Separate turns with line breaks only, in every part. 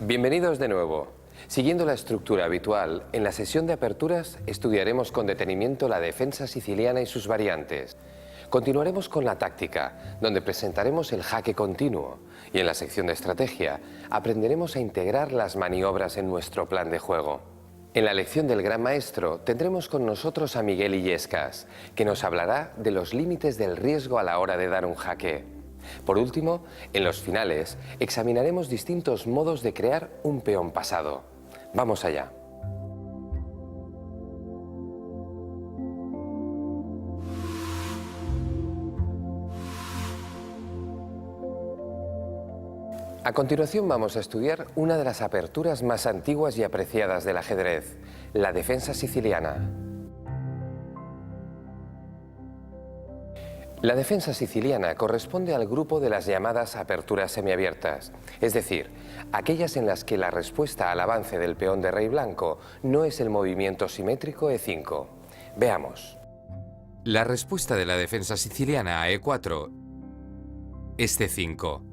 Bienvenidos de nuevo. Siguiendo la estructura habitual, en la sesión de aperturas estudiaremos con detenimiento la defensa siciliana y sus variantes. Continuaremos con la táctica, donde presentaremos el jaque continuo, y en la sección de estrategia aprenderemos a integrar las maniobras en nuestro plan de juego. En la lección del Gran Maestro tendremos con nosotros a Miguel Illescas, que nos hablará de los límites del riesgo a la hora de dar un jaque. Por último, en los finales, examinaremos distintos modos de crear un peón pasado. Vamos allá. A continuación vamos a estudiar una de las aperturas más antiguas y apreciadas del ajedrez, la defensa siciliana. La defensa siciliana corresponde al grupo de las llamadas aperturas semiabiertas, es decir, aquellas en las que la respuesta al avance del peón de rey blanco no es el movimiento simétrico E5. Veamos.
La respuesta de la defensa siciliana a E4 es C5.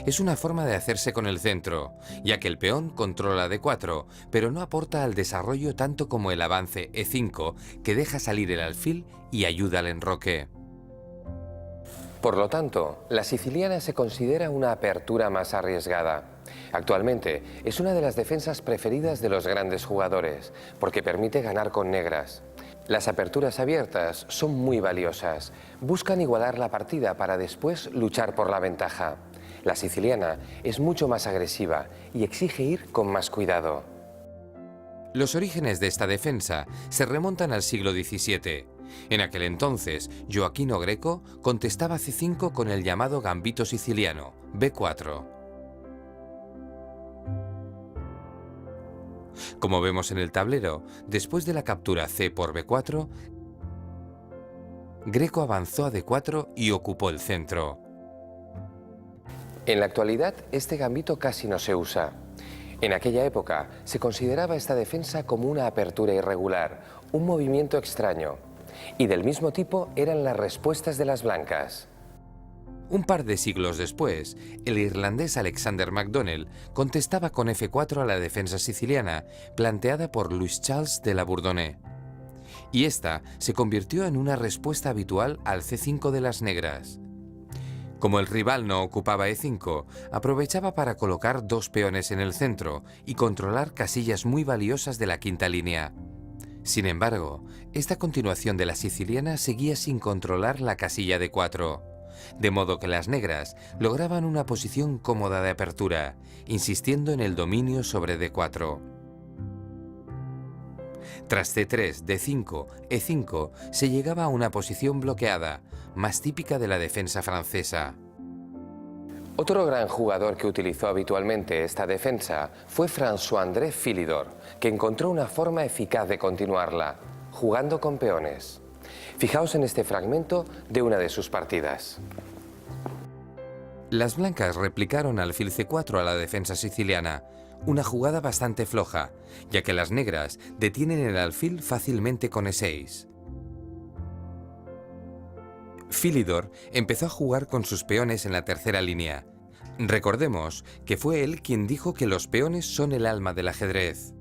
Es una forma de hacerse con el centro, ya que el peón controla D4, pero no aporta al desarrollo tanto como el avance E5, que deja salir el alfil y ayuda al enroque.
Por lo tanto, la siciliana se considera una apertura más arriesgada. Actualmente es una de las defensas preferidas de los grandes jugadores, porque permite ganar con negras. Las aperturas abiertas son muy valiosas. Buscan igualar la partida para después luchar por la ventaja. La siciliana es mucho más agresiva y exige ir con más cuidado.
Los orígenes de esta defensa se remontan al siglo XVII. En aquel entonces, Gioacchino Greco contestaba C5 con el llamado gambito siciliano, B4. Como vemos en el tablero, después de la captura C por B4, Greco avanzó a D4 y ocupó el centro.
En la actualidad, este gambito casi no se usa. En aquella época, se consideraba esta defensa como una apertura irregular, un movimiento extraño. Y del mismo tipo eran las respuestas de las blancas.
Un par de siglos después, el irlandés Alexander MacDonell contestaba con F4 a la defensa siciliana, planteada por Louis Charles de la Bourdonnais. Y esta se convirtió en una respuesta habitual al C5 de las negras. Como el rival no ocupaba E5, aprovechaba para colocar dos peones en el centro y controlar casillas muy valiosas de la quinta línea. Sin embargo, esta continuación de la siciliana seguía sin controlar la casilla de 4, de modo que las negras lograban una posición cómoda de apertura, insistiendo en el dominio sobre D4. Tras C3, D5, E5 se llegaba a una posición bloqueada, más típica de la defensa francesa.
Otro gran jugador que utilizó habitualmente esta defensa fue François-André Philidor, que encontró una forma eficaz de continuarla, jugando con peones. Fijaos en este fragmento de una de sus partidas.
Las blancas replicaron alfil C4 a la defensa siciliana, una jugada bastante floja, ya que las negras detienen el alfil fácilmente con E6. Philidor empezó a jugar con sus peones en la tercera línea. Recordemos que fue él quien dijo que los peones son el alma del ajedrez.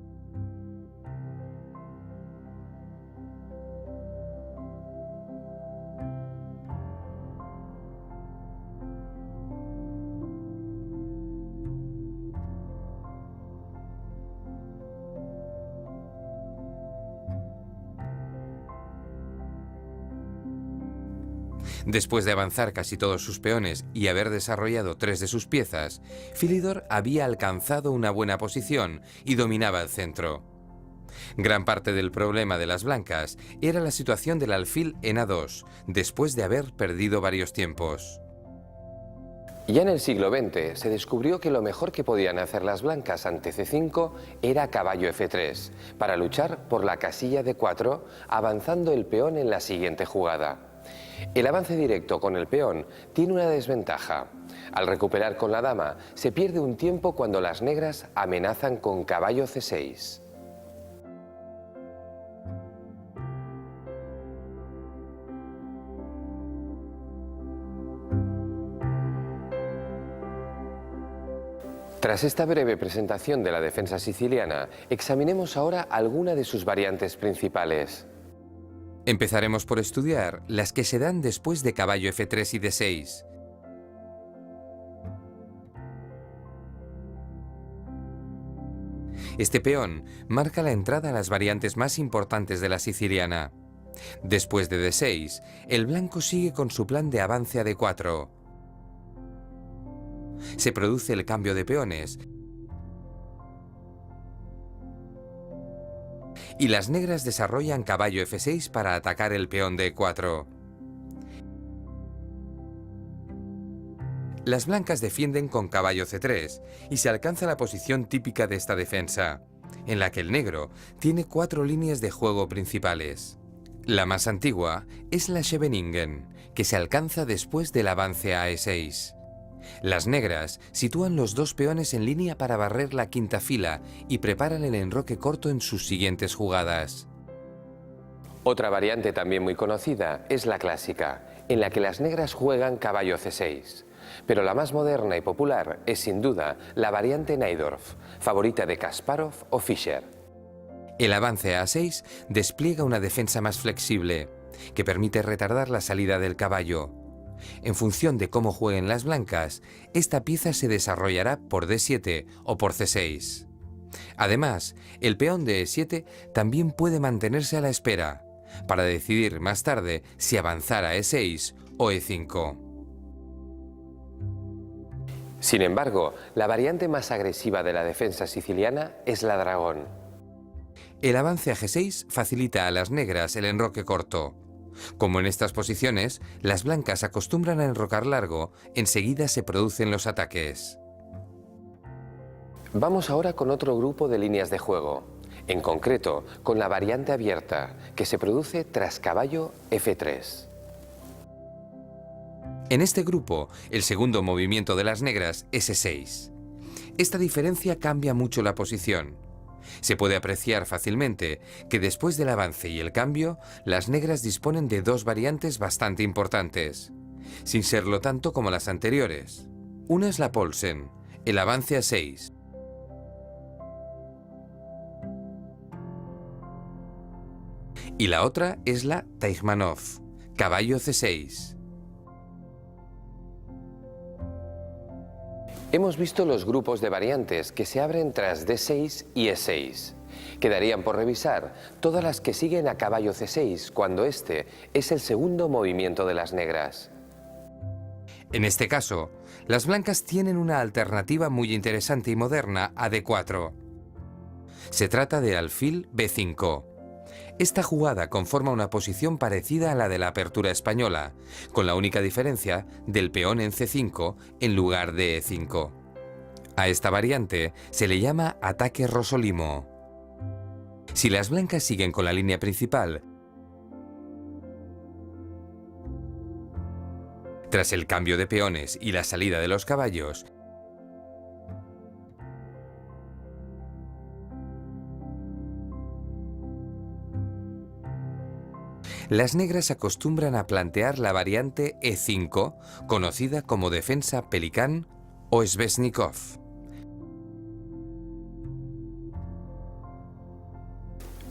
Después de avanzar casi todos sus peones y haber desarrollado 3 de sus piezas, Philidor había alcanzado una buena posición y dominaba el centro. Gran parte del problema de las blancas era la situación del alfil en A2, después de haber perdido varios tiempos.
Ya en el siglo XX se descubrió que lo mejor que podían hacer las blancas ante C5 era caballo F3, para luchar por la casilla D4, avanzando el peón en la siguiente jugada. El avance directo con el peón tiene una desventaja. Al recuperar con la dama, se pierde un tiempo cuando las negras amenazan con caballo C6. Tras esta breve presentación de la defensa siciliana, examinemos ahora alguna de sus variantes principales.
Empezaremos por estudiar las que se dan después de caballo F3 y D6. Este peón marca la entrada a las variantes más importantes de la siciliana. Después de D6, el blanco sigue con su plan de avance a D4. Se produce el cambio de peones y las negras desarrollan caballo F6 para atacar el peón de E4. Las blancas defienden con caballo C3 y se alcanza la posición típica de esta defensa, en la que el negro tiene 4 líneas de juego principales. La más antigua es la Scheveningen, que se alcanza después del avance a E6. Las negras sitúan los 2 peones en línea para barrer la quinta fila y preparan el enroque corto en sus siguientes jugadas.
Otra variante también muy conocida es la clásica, en la que las negras juegan caballo C6. Pero la más moderna y popular es sin duda la variante Najdorf, favorita de Kasparov o Fischer.
El avance a A6 despliega una defensa más flexible, que permite retardar la salida del caballo. En función de cómo jueguen las blancas, esta pieza se desarrollará por D7 o por C6. Además, el peón de E7 también puede mantenerse a la espera, para decidir más tarde si avanzar a E6 o E5.
Sin embargo, la variante más agresiva de la defensa siciliana es la dragón.
El avance a G6 facilita a las negras el enroque corto. Como en estas posiciones, las blancas acostumbran a enrocar largo, enseguida se producen los ataques.
Vamos ahora con otro grupo de líneas de juego, en concreto con la variante abierta, que se produce tras caballo F3.
En este grupo, el segundo movimiento de las negras es E6. Esta diferencia cambia mucho la posición. Se puede apreciar fácilmente que después del avance y el cambio, las negras disponen de 2 variantes bastante importantes, sin serlo tanto como las anteriores. Una es la Poulsen, el avance a 6. Y la otra es la Teichmanov, caballo C6.
Hemos visto los grupos de variantes que se abren tras D6 y E6. Quedarían por revisar todas las que siguen a caballo C6 cuando este es el segundo movimiento de las negras.
En este caso, las blancas tienen una alternativa muy interesante y moderna a D4. Se trata de alfil B5. Esta jugada conforma una posición parecida a la de la apertura española, con la única diferencia del peón en C5 en lugar de E5. A esta variante se le llama ataque Rosolimo. Si las blancas siguen con la línea principal, tras el cambio de peones y la salida de los caballos, las negras acostumbran a plantear la variante E5, conocida como defensa Pelicán o Sveshnikov.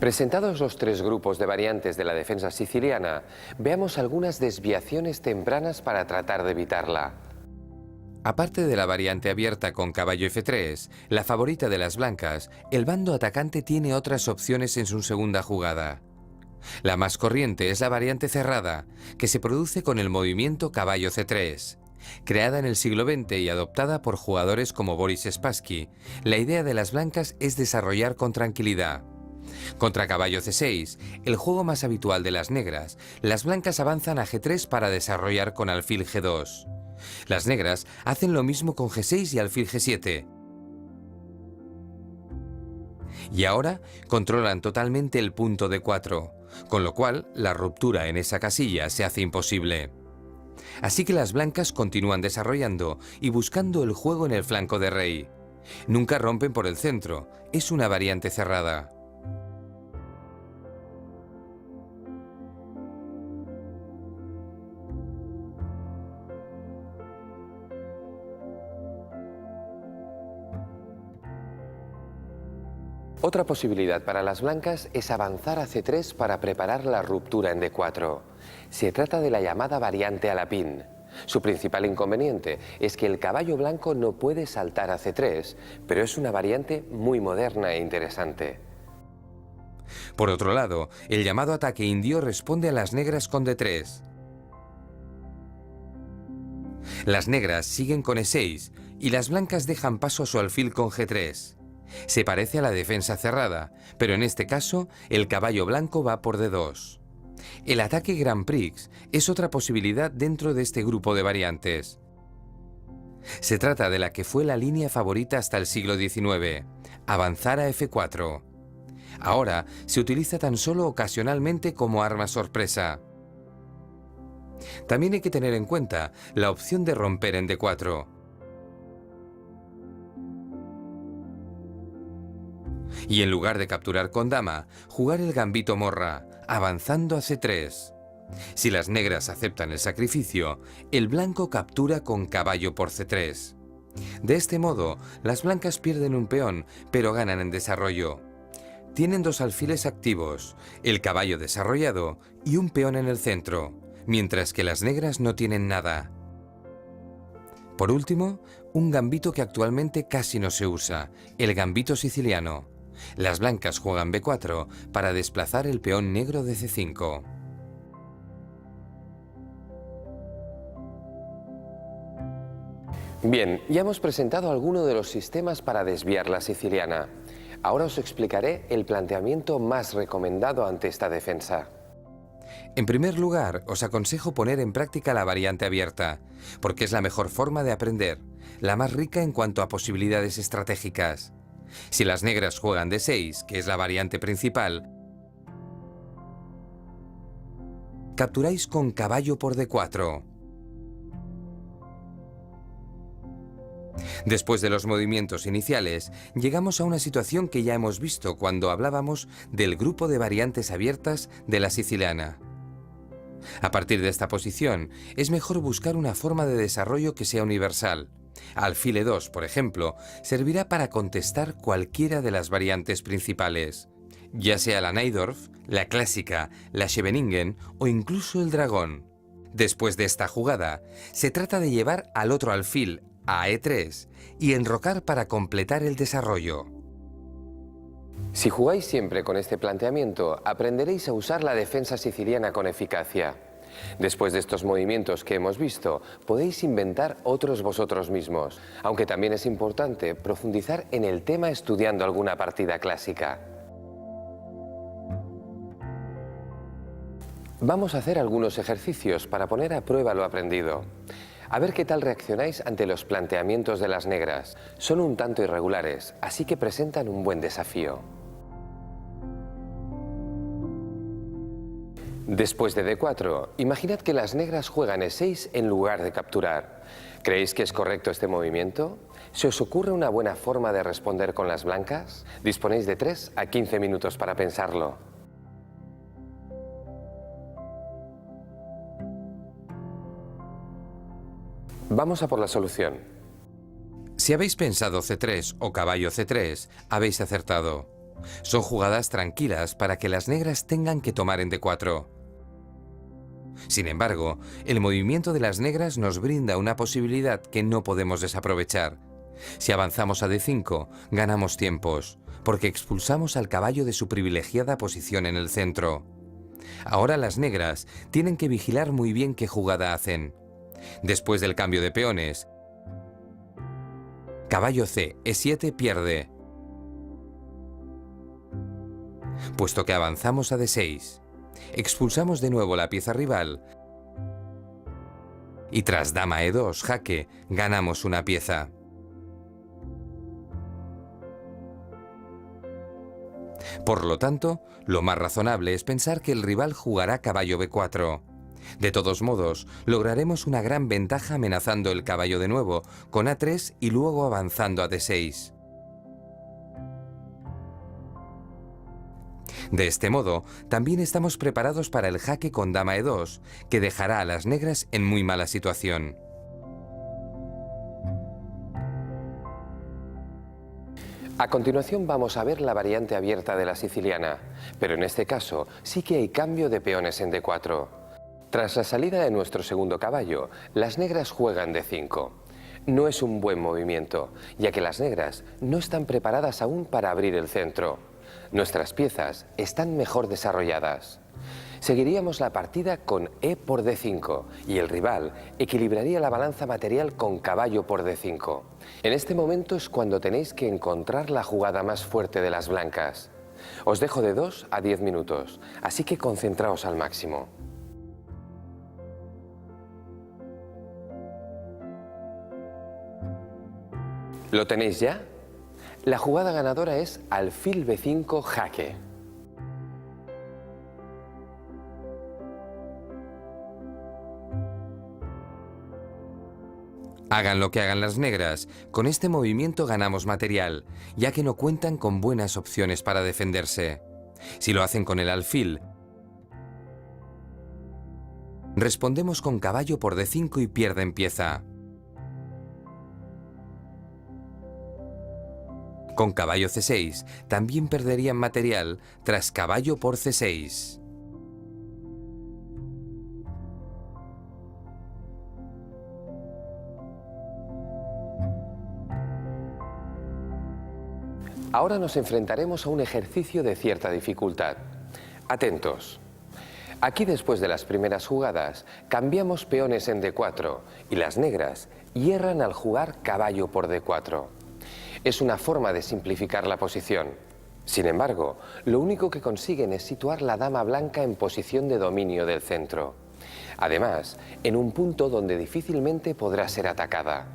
Presentados los 3 grupos de variantes de la defensa siciliana, veamos algunas desviaciones tempranas para tratar de evitarla.
Aparte de la variante abierta con caballo F3, la favorita de las blancas, el bando atacante tiene otras opciones en su segunda jugada. La más corriente es la variante cerrada, que se produce con el movimiento caballo C3. Creada en el siglo XX y adoptada por jugadores como Boris Spassky, la idea de las blancas es desarrollar con tranquilidad. Contra caballo C6, el juego más habitual de las negras, las blancas avanzan a G3 para desarrollar con alfil G2. Las negras hacen lo mismo con G6 y alfil G7. Y ahora controlan totalmente el punto D4, con lo cual la ruptura en esa casilla se hace imposible. Así que las blancas continúan desarrollando y buscando el juego en el flanco de rey. Nunca rompen por el centro, es una variante cerrada.
Otra posibilidad para las blancas es avanzar a C3 para preparar la ruptura en D4. Se trata de la llamada variante Alapín. Su principal inconveniente es que el caballo blanco no puede saltar a C3, pero es una variante muy moderna e interesante.
Por otro lado, el llamado ataque indio responde a las negras con D3. Las negras siguen con E6 y las blancas dejan paso a su alfil con G3. Se parece a la defensa cerrada, pero en este caso el caballo blanco va por D2. El ataque Grand Prix es otra posibilidad dentro de este grupo de variantes. Se trata de la que fue la línea favorita hasta el siglo XIX, avanzar a F4. Ahora se utiliza tan solo ocasionalmente como arma sorpresa. También hay que tener en cuenta la opción de romper en D4. Y en lugar de capturar con dama, jugar el gambito morra, avanzando a C3. Si las negras aceptan el sacrificio, el blanco captura con caballo por C3. De este modo, las blancas pierden un peón, pero ganan en desarrollo. Tienen dos alfiles activos, el caballo desarrollado y un peón en el centro, mientras que las negras no tienen nada. Por último, un gambito que actualmente casi no se usa, el gambito siciliano. Las blancas juegan B4 para desplazar el peón negro de C5.
Bien, ya hemos presentado algunos de los sistemas para desviar la siciliana. Ahora os explicaré el planteamiento más recomendado ante esta defensa.
En primer lugar, os aconsejo poner en práctica la variante abierta, porque es la mejor forma de aprender, la más rica en cuanto a posibilidades estratégicas. Si las negras juegan D6, que es la variante principal, capturáis con caballo por D4. Después de los movimientos iniciales, llegamos a una situación que ya hemos visto cuando hablábamos del grupo de variantes abiertas de la siciliana. A partir de esta posición, es mejor buscar una forma de desarrollo que sea universal. Alfil E2, por ejemplo, servirá para contestar cualquiera de las variantes principales, ya sea la Najdorf, la clásica, la Scheveningen o incluso el dragón. Después de esta jugada, se trata de llevar al otro alfil a E3 y enrocar para completar el desarrollo.
Si jugáis siempre con este planteamiento, aprenderéis a usar la defensa siciliana con eficacia. Después de estos movimientos que hemos visto, podéis inventar otros vosotros mismos, aunque también es importante profundizar en el tema estudiando alguna partida clásica. Vamos a hacer algunos ejercicios para poner a prueba lo aprendido. A ver qué tal reaccionáis ante los planteamientos de las negras. Son un tanto irregulares, así que presentan un buen desafío. Después de D4, imaginad que las negras juegan E6 en lugar de capturar. ¿Creéis que es correcto este movimiento? ¿Se os ocurre una buena forma de responder con las blancas? Disponéis de 3 a 15 minutos para pensarlo. Vamos a por la solución.
Si habéis pensado C3 o caballo C3, habéis acertado. Son jugadas tranquilas para que las negras tengan que tomar en D4. Sin embargo, el movimiento de las negras nos brinda una posibilidad que no podemos desaprovechar. Si avanzamos a D5, ganamos tiempos, porque expulsamos al caballo de su privilegiada posición en el centro. Ahora las negras tienen que vigilar muy bien qué jugada hacen. Después del cambio de peones, caballo C, E7 pierde, puesto que avanzamos a D6. Expulsamos de nuevo la pieza rival y tras dama E2, jaque, ganamos una pieza. Por lo tanto, lo más razonable es pensar que el rival jugará caballo B4. De todos modos, lograremos una gran ventaja amenazando el caballo de nuevo con A3 y luego avanzando a D6. De este modo, también estamos preparados para el jaque con dama E2, que dejará a las negras en muy mala situación.
A continuación vamos a ver la variante abierta de la siciliana, pero en este caso sí que hay cambio de peones en D4. Tras la salida de nuestro segundo caballo, las negras juegan D5. No es un buen movimiento, ya que las negras no están preparadas aún para abrir el centro. Nuestras piezas están mejor desarrolladas. Seguiríamos la partida con E por D5 y el rival equilibraría la balanza material con caballo por D5. En este momento es cuando tenéis que encontrar la jugada más fuerte de las blancas. Os dejo de 2 a 10 minutos, así que concentraos al máximo. ¿Lo tenéis ya? La jugada ganadora es alfil B5 jaque.
Hagan lo que hagan las negras, con este movimiento ganamos material, ya que no cuentan con buenas opciones para defenderse. Si lo hacen con el alfil, respondemos con caballo por D5 y pierden pieza. Con caballo C6 también perderían material tras caballo por C6.
Ahora nos enfrentaremos a un ejercicio de cierta dificultad. Atentos. Aquí, después de las primeras jugadas, cambiamos peones en D4 y las negras hierran al jugar caballo por D4. Es una forma de simplificar la posición. Sin embargo, lo único que consiguen es situar la dama blanca en posición de dominio del centro. Además, en un punto donde difícilmente podrá ser atacada.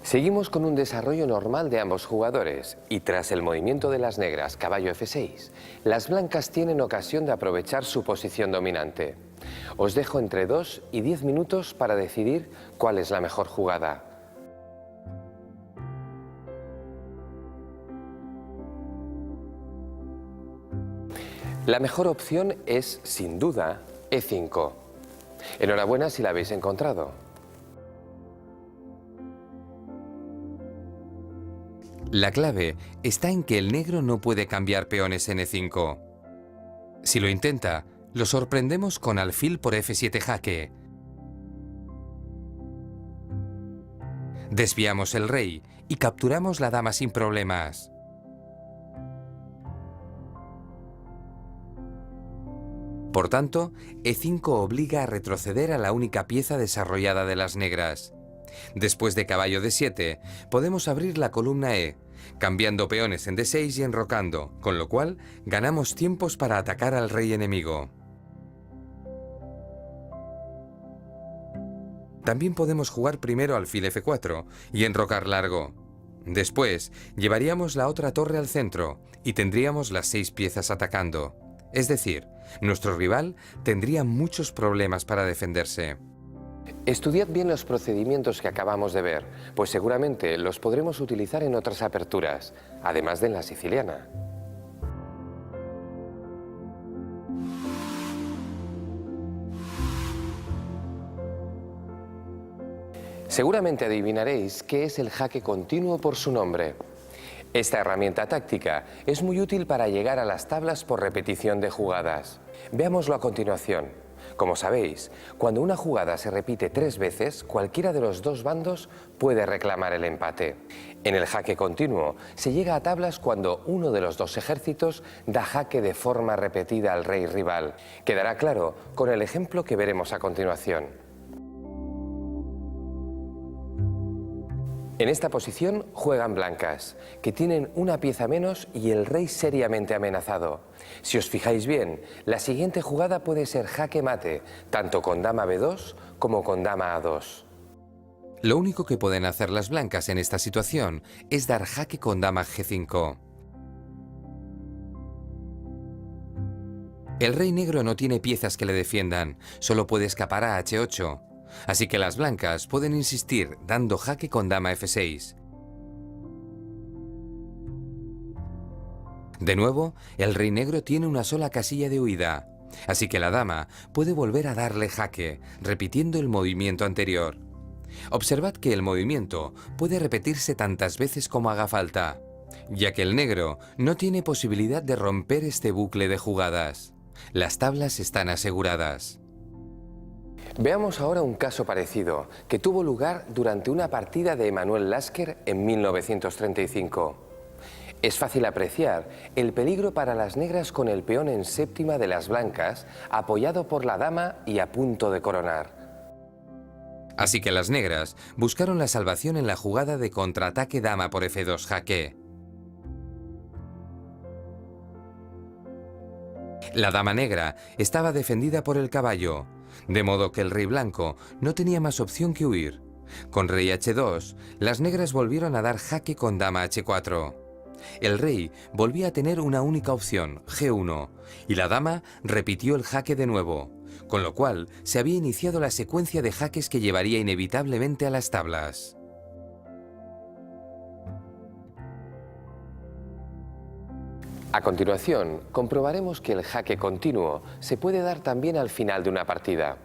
Seguimos con un desarrollo normal de ambos jugadores y tras el movimiento de las negras caballo F6, las blancas tienen ocasión de aprovechar su posición dominante. Os dejo entre 2 y 10 minutos para decidir cuál es la mejor jugada. La mejor opción es, sin duda, E5. Enhorabuena si la habéis encontrado.
La clave está en que el negro no puede cambiar peones en E5. Si lo intenta, lo sorprendemos con alfil por F7 jaque. Desviamos el rey y capturamos la dama sin problemas. Por tanto, E5 obliga a retroceder a la única pieza desarrollada de las negras. Después de caballo D7, podemos abrir la columna E, cambiando peones en D6 y enrocando, con lo cual ganamos tiempos para atacar al rey enemigo. También podemos jugar primero alfil F4 y enrocar largo. Después, llevaríamos la otra torre al centro y tendríamos las 6 piezas atacando. Es decir, nuestro rival tendría muchos problemas para defenderse.
Estudiad bien los procedimientos que acabamos de ver, pues seguramente los podremos utilizar en otras aperturas, además de en la siciliana. Seguramente adivinaréis qué es el jaque continuo por su nombre. Esta herramienta táctica es muy útil para llegar a las tablas por repetición de jugadas. Veámoslo a continuación. Como sabéis, cuando una jugada se repite 3 veces, cualquiera de los dos bandos puede reclamar el empate. En el jaque continuo se llega a tablas cuando uno de los dos ejércitos da jaque de forma repetida al rey rival. Quedará claro con el ejemplo que veremos a continuación. En esta posición juegan blancas, que tienen una pieza menos y el rey seriamente amenazado. Si os fijáis bien, la siguiente jugada puede ser jaque mate, tanto con dama B2 como con dama A2.
Lo único que pueden hacer las blancas en esta situación es dar jaque con dama G5. El rey negro no tiene piezas que le defiendan, solo puede escapar a H8. Así que las blancas pueden insistir dando jaque con dama F6. De nuevo, el rey negro tiene una sola casilla de huida, así que la dama puede volver a darle jaque, repitiendo el movimiento anterior. Observad que el movimiento puede repetirse tantas veces como haga falta. ya que el negro no tiene posibilidad de romper este bucle de jugadas. Las tablas están aseguradas.
Veamos ahora un caso parecido, que tuvo lugar durante una partida de Emanuel Lasker en 1935. Es fácil apreciar el peligro para las negras con el peón en séptima de las blancas, apoyado por la dama y a punto de coronar.
Así que las negras buscaron la salvación en la jugada de contraataque dama por F2 jaque. La dama negra estaba defendida por el caballo, de modo que el rey blanco no tenía más opción que huir. Con rey H2, las negras volvieron a dar jaque con dama H4. El rey volvía a tener una única opción, G1, y la dama repitió el jaque de nuevo, con lo cual se había iniciado la secuencia de jaques que llevaría inevitablemente a las tablas.
A continuación, comprobaremos que el jaque continuo se puede dar también al final de una partida.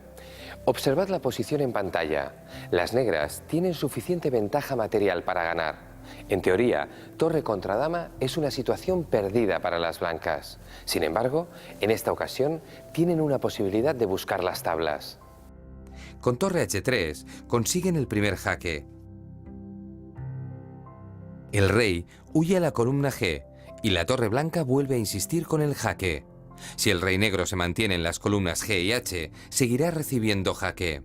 Observad la posición en pantalla. Las negras tienen suficiente ventaja material para ganar. En teoría, torre contra dama es una situación perdida para las blancas. Sin embargo, en esta ocasión tienen una posibilidad de buscar las tablas.
Con torre H3 consiguen el primer jaque. El rey huye a la columna G y la torre blanca vuelve a insistir con el jaque. Si el rey negro se mantiene en las columnas G y H, seguirá recibiendo jaque.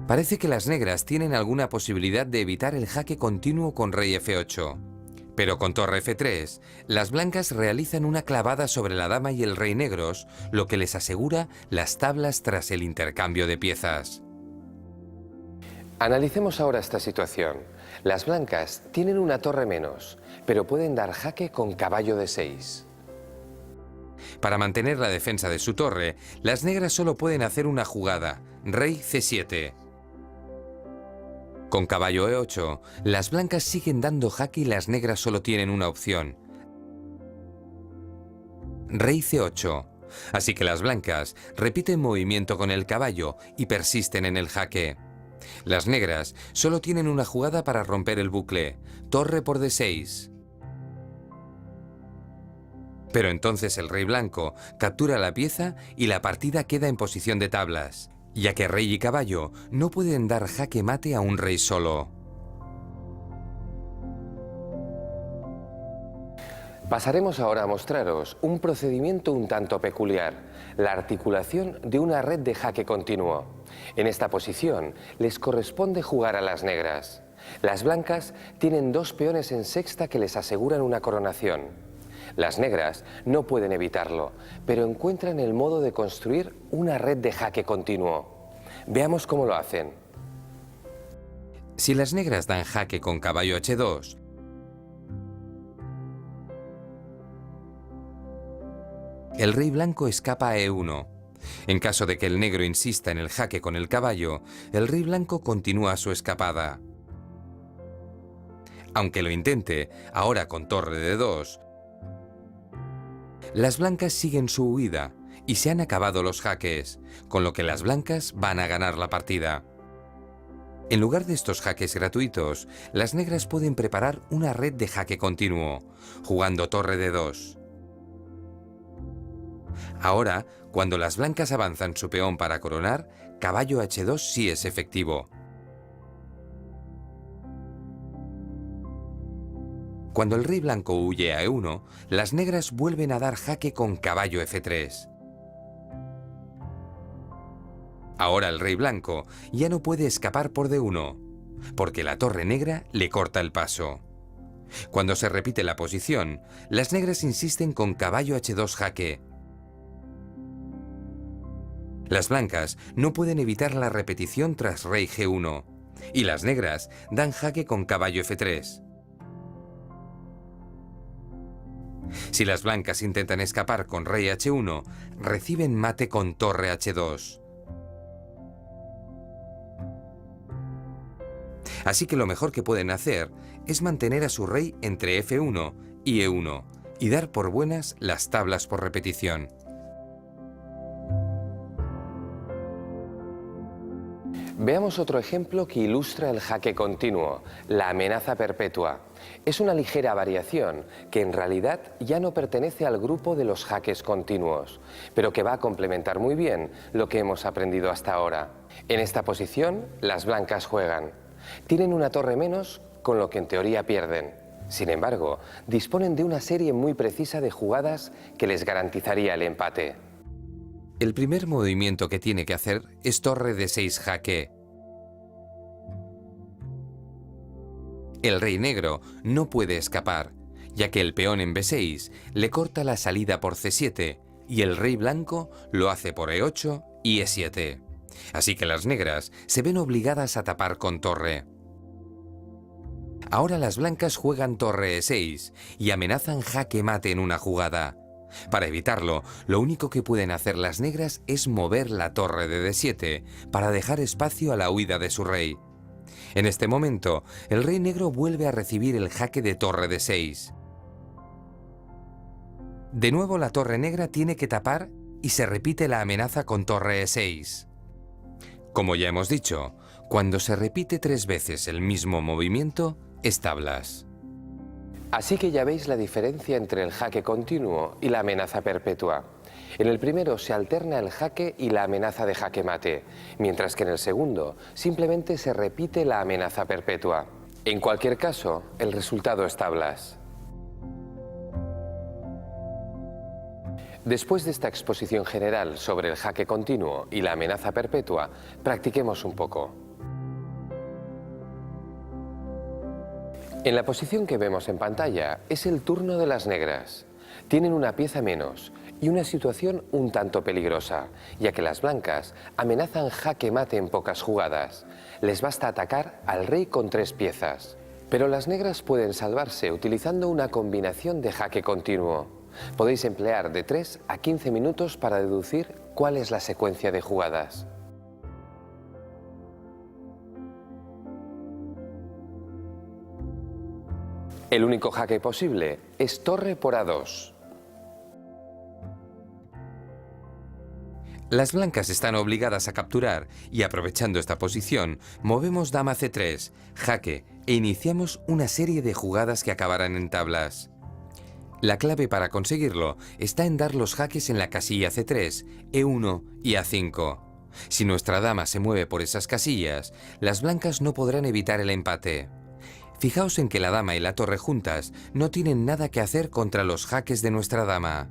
Parece que las negras tienen alguna posibilidad de evitar el jaque continuo con rey F8. Pero con torre F3, las blancas realizan una clavada sobre la dama y el rey negros, lo que les asegura las tablas tras el intercambio de piezas.
Analicemos ahora esta situación. Las blancas tienen una torre menos, pero pueden dar jaque con caballo de 6.
Para mantener la defensa de su torre, las negras solo pueden hacer una jugada, rey C7. Con caballo E8, las blancas siguen dando jaque y las negras solo tienen una opción, rey C8. Así que las blancas repiten movimiento con el caballo y persisten en el jaque. Las negras solo tienen una jugada para romper el bucle, torre por D6. Pero entonces el rey blanco captura la pieza y la partida queda en posición de tablas, ya que rey y caballo no pueden dar jaque mate a un rey solo.
Pasaremos ahora a mostraros un procedimiento un tanto peculiar, la articulación de una red de jaque continuo. En esta posición les corresponde jugar a las negras. Las blancas tienen dos peones en sexta que les aseguran una coronación. Las negras no pueden evitarlo, pero encuentran el modo de construir una red de jaque continuo. Veamos cómo lo hacen.
Si las negras dan jaque con caballo H2, el rey blanco escapa a E1. En caso de que el negro insista en el jaque con el caballo, el rey blanco continúa su escapada. Aunque lo intente, ahora con torre de D2, las blancas siguen su huida y se han acabado los jaques, con lo que las blancas van a ganar la partida. En lugar de estos jaques gratuitos, las negras pueden preparar una red de jaque continuo, jugando torre D2. Ahora, cuando las blancas avanzan su peón para coronar, caballo H2 sí es efectivo. Cuando el rey blanco huye a E1, las negras vuelven a dar jaque con caballo F3. Ahora el rey blanco ya no puede escapar por D1, porque la torre negra le corta el paso. Cuando se repite la posición, las negras insisten con caballo H2 jaque. Las blancas no pueden evitar la repetición tras rey G1, y las negras dan jaque con caballo F3. Si las blancas intentan escapar con rey H1, reciben mate con torre H2. Así que lo mejor que pueden hacer es mantener a su rey entre F1 y E1 y dar por buenas las tablas por repetición.
Veamos otro ejemplo que ilustra el jaque continuo, la amenaza perpetua. Es una ligera variación que en realidad ya no pertenece al grupo de los jaques continuos, pero que va a complementar muy bien lo que hemos aprendido hasta ahora. En esta posición, las blancas juegan. Tienen una torre menos, con lo que en teoría pierden. Sin embargo, disponen de una serie muy precisa de jugadas que les garantizaría el empate.
El primer movimiento que tiene que hacer es torre de 6 jaque. El rey negro no puede escapar, ya que el peón en B6 le corta la salida por C7 y el rey blanco lo hace por E8 y E7. Así que las negras se ven obligadas a tapar con torre. Ahora las blancas juegan torre E6 y amenazan jaque mate en una jugada. Para evitarlo, lo único que pueden hacer las negras es mover la torre de D7 para dejar espacio a la huida de su rey. En este momento, el rey negro vuelve a recibir el jaque de torre D6. De nuevo la torre negra tiene que tapar y se repite la amenaza con torre E6. Como ya hemos dicho, cuando se repite 3 veces el mismo movimiento, es tablas.
Así que ya veis la diferencia entre el jaque continuo y la amenaza perpetua. En el primero se alterna el jaque y la amenaza de jaque mate, mientras que en el segundo simplemente se repite la amenaza perpetua. En cualquier caso, el resultado es tablas. Después de esta exposición general sobre el jaque continuo y la amenaza perpetua, practiquemos un poco. En la posición que vemos en pantalla es el turno de las negras. Tienen una pieza menos y una situación un tanto peligrosa, ya que las blancas amenazan jaque mate en pocas jugadas. Les basta atacar al rey con 3 piezas. Pero las negras pueden salvarse utilizando una combinación de jaque continuo. Podéis emplear de 3 a 15 minutos para deducir cuál es la secuencia de jugadas. El único jaque posible es torre por A2.
Las blancas están obligadas a capturar y aprovechando esta posición, movemos dama C3, jaque e iniciamos una serie de jugadas que acabarán en tablas. La clave para conseguirlo está en dar los jaques en la casilla C3, E1 y A5. Si nuestra dama se mueve por esas casillas, las blancas no podrán evitar el empate. Fijaos en que la dama y la torre juntas no tienen nada que hacer contra los jaques de nuestra dama.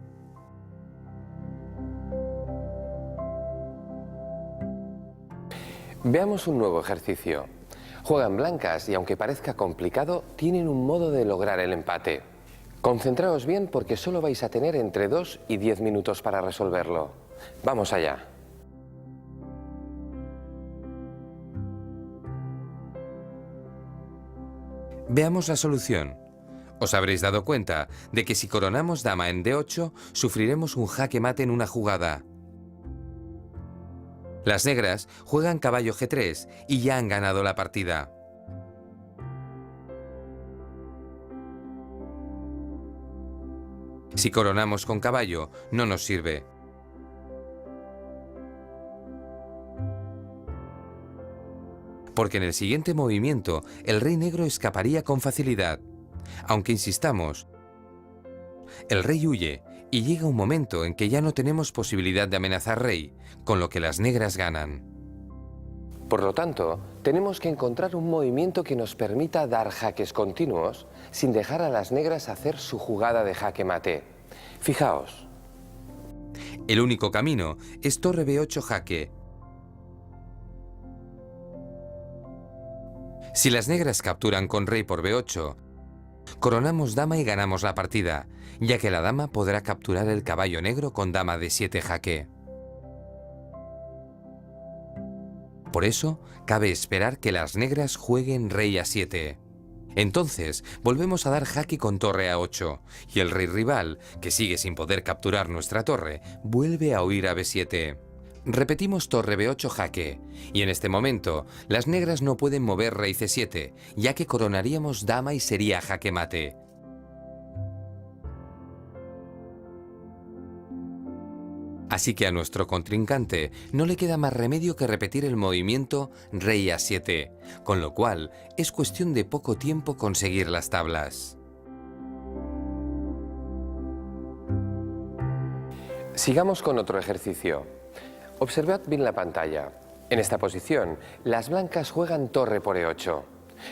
Veamos un nuevo ejercicio. Juegan blancas y aunque parezca complicado, tienen un modo de lograr el empate. Concentraos bien porque solo vais a tener entre 2 y 10 minutos para resolverlo. Vamos allá.
Veamos la solución. Os habréis dado cuenta de que si coronamos dama en D8, sufriremos un jaque mate en una jugada. Las negras juegan caballo G3 y ya han ganado la partida. Si coronamos con caballo, no nos sirve. Porque en el siguiente movimiento, el rey negro escaparía con facilidad. Aunque insistamos, el rey huye y llega un momento en que ya no tenemos posibilidad de amenazar rey, con lo que las negras ganan.
Por lo tanto, tenemos que encontrar un movimiento que nos permita dar jaques continuos sin dejar a las negras hacer su jugada de jaque mate. Fijaos.
El único camino es torre B8 jaque. Si las negras capturan con rey por B8, coronamos dama y ganamos la partida, ya que la dama podrá capturar el caballo negro con dama D7 jaque. Por eso, cabe esperar que las negras jueguen rey A7. Entonces, volvemos a dar jaque con torre A8, y el rey rival, que sigue sin poder capturar nuestra torre, vuelve a huir a B7. Repetimos torre B8 jaque, y en este momento, las negras no pueden mover rey C7, ya que coronaríamos dama y sería jaque mate. Así que a nuestro contrincante no le queda más remedio que repetir el movimiento rey A7, con lo cual es cuestión de poco tiempo conseguir las tablas.
Sigamos con otro ejercicio. Observad bien la pantalla. En esta posición, las blancas juegan torre por E8.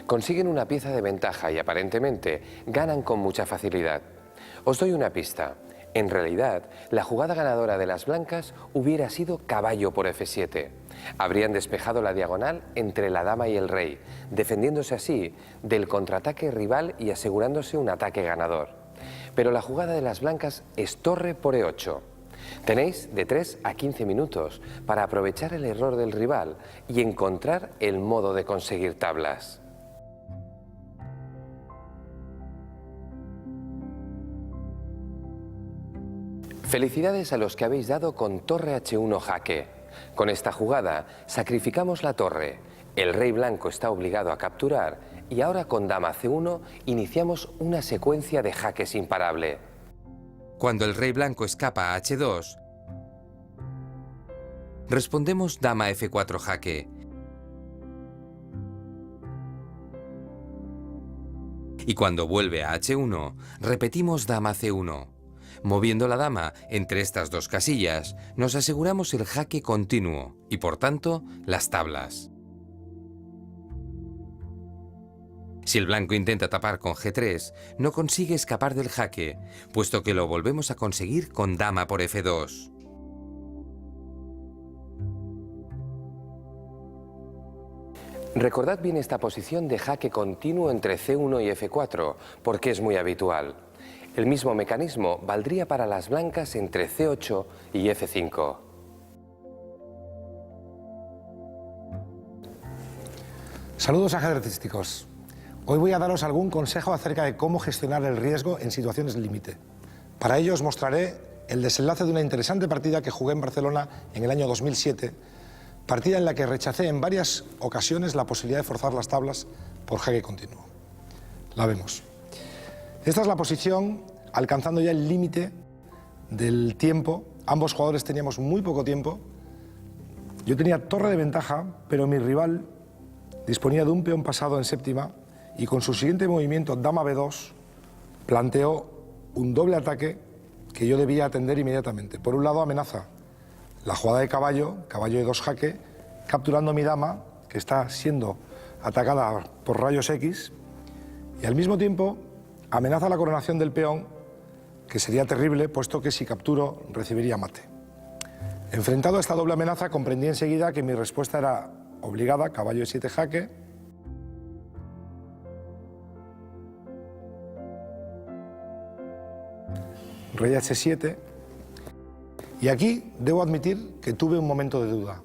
Consiguen una pieza de ventaja y aparentemente ganan con mucha facilidad. Os doy una pista. En realidad, la jugada ganadora de las blancas hubiera sido caballo por F7. Habrían despejado la diagonal entre la dama y el rey, defendiéndose así del contraataque rival y asegurándose un ataque ganador. Pero la jugada de las blancas es torre por E8. Tenéis de 3 a 15 minutos para aprovechar el error del rival y encontrar el modo de conseguir tablas. Felicidades a los que habéis dado con torre H1 jaque. Con esta jugada sacrificamos la torre, el rey blanco está obligado a capturar y ahora con dama C1 iniciamos una secuencia de jaques imparable.
Cuando el rey blanco escapa a H2, respondemos dama F4 jaque. Y cuando vuelve a H1, repetimos dama C1. Moviendo la dama entre estas dos casillas, nos aseguramos el jaque continuo y, por tanto, las tablas. Si el blanco intenta tapar con G3, no consigue escapar del jaque, puesto que lo volvemos a conseguir con dama por F2.
Recordad bien esta posición de jaque continuo entre C1 y F4, porque es muy habitual. El mismo mecanismo valdría para las blancas entre C8 y F5.
Saludos ajedrecísticos. Hoy voy a daros algún consejo acerca de cómo gestionar el riesgo en situaciones límite. Para ello os mostraré el desenlace de una interesante partida que jugué en Barcelona en el año 2007, partida en la que rechacé en varias ocasiones la posibilidad de forzar las tablas por jaque continuo. La vemos. Esta es la posición alcanzando ya el límite del tiempo. Ambos jugadores teníamos muy poco tiempo. Yo tenía torre de ventaja, pero mi rival disponía de un peón pasado en séptima y con su siguiente movimiento, dama B2, planteó un doble ataque que yo debía atender inmediatamente. Por un lado amenaza la jugada de caballo, caballo E2 jaque, capturando a mi dama, que está siendo atacada por rayos X, y al mismo tiempo amenaza la coronación del peón, que sería terrible, puesto que si capturo recibiría mate. Enfrentado a esta doble amenaza, comprendí enseguida que mi respuesta era obligada, caballo E7 jaque, rey H7, y aquí debo admitir que tuve un momento de duda,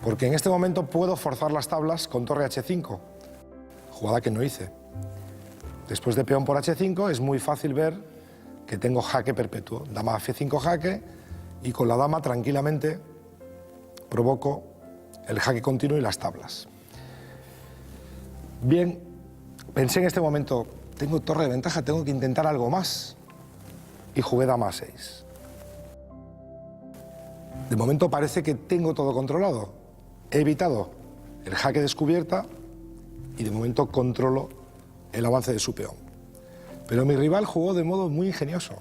porque en este momento puedo forzar las tablas con torre H5, jugada que no hice. Después de peón por H5 es muy fácil ver que tengo jaque perpetuo, dama F5 jaque, y con la dama tranquilamente provoco el jaque continuo y las tablas. Bien, pensé en este momento, tengo torre de ventaja, tengo que intentar algo más, y jugué dama A6. De momento parece que tengo todo controlado. He evitado el jaque descubierta y de momento controlo el avance de su peón. Pero mi rival jugó de modo muy ingenioso.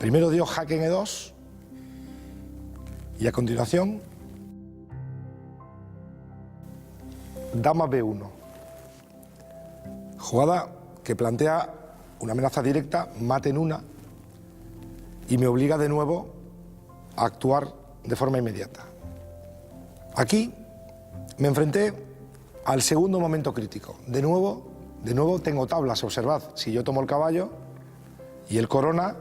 Primero dio jaque en E2 y a continuación dama B1. Jugada que plantea una amenaza directa, mate en una, y me obliga de nuevo a actuar de forma inmediata. Aquí me enfrenté al segundo momento crítico. De nuevo tengo tablas, observad, si yo tomo el caballo y él corona,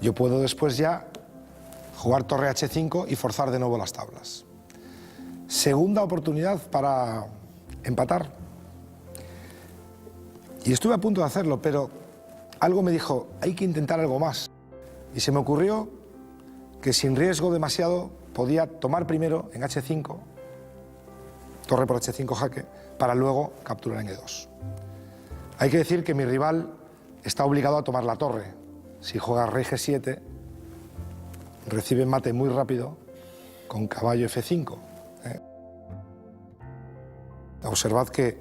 yo puedo después ya jugar torre H5 y forzar de nuevo las tablas. Segunda oportunidad para empatar. Y estuve a punto de hacerlo, pero algo me dijo, hay que intentar algo más. Y se me ocurrió que sin riesgo demasiado podía tomar primero en H5, torre por H5 jaque, para luego capturar en E2. Hay que decir que mi rival está obligado a tomar la torre. Si juega rey G7, recibe mate muy rápido con caballo F5. Observad que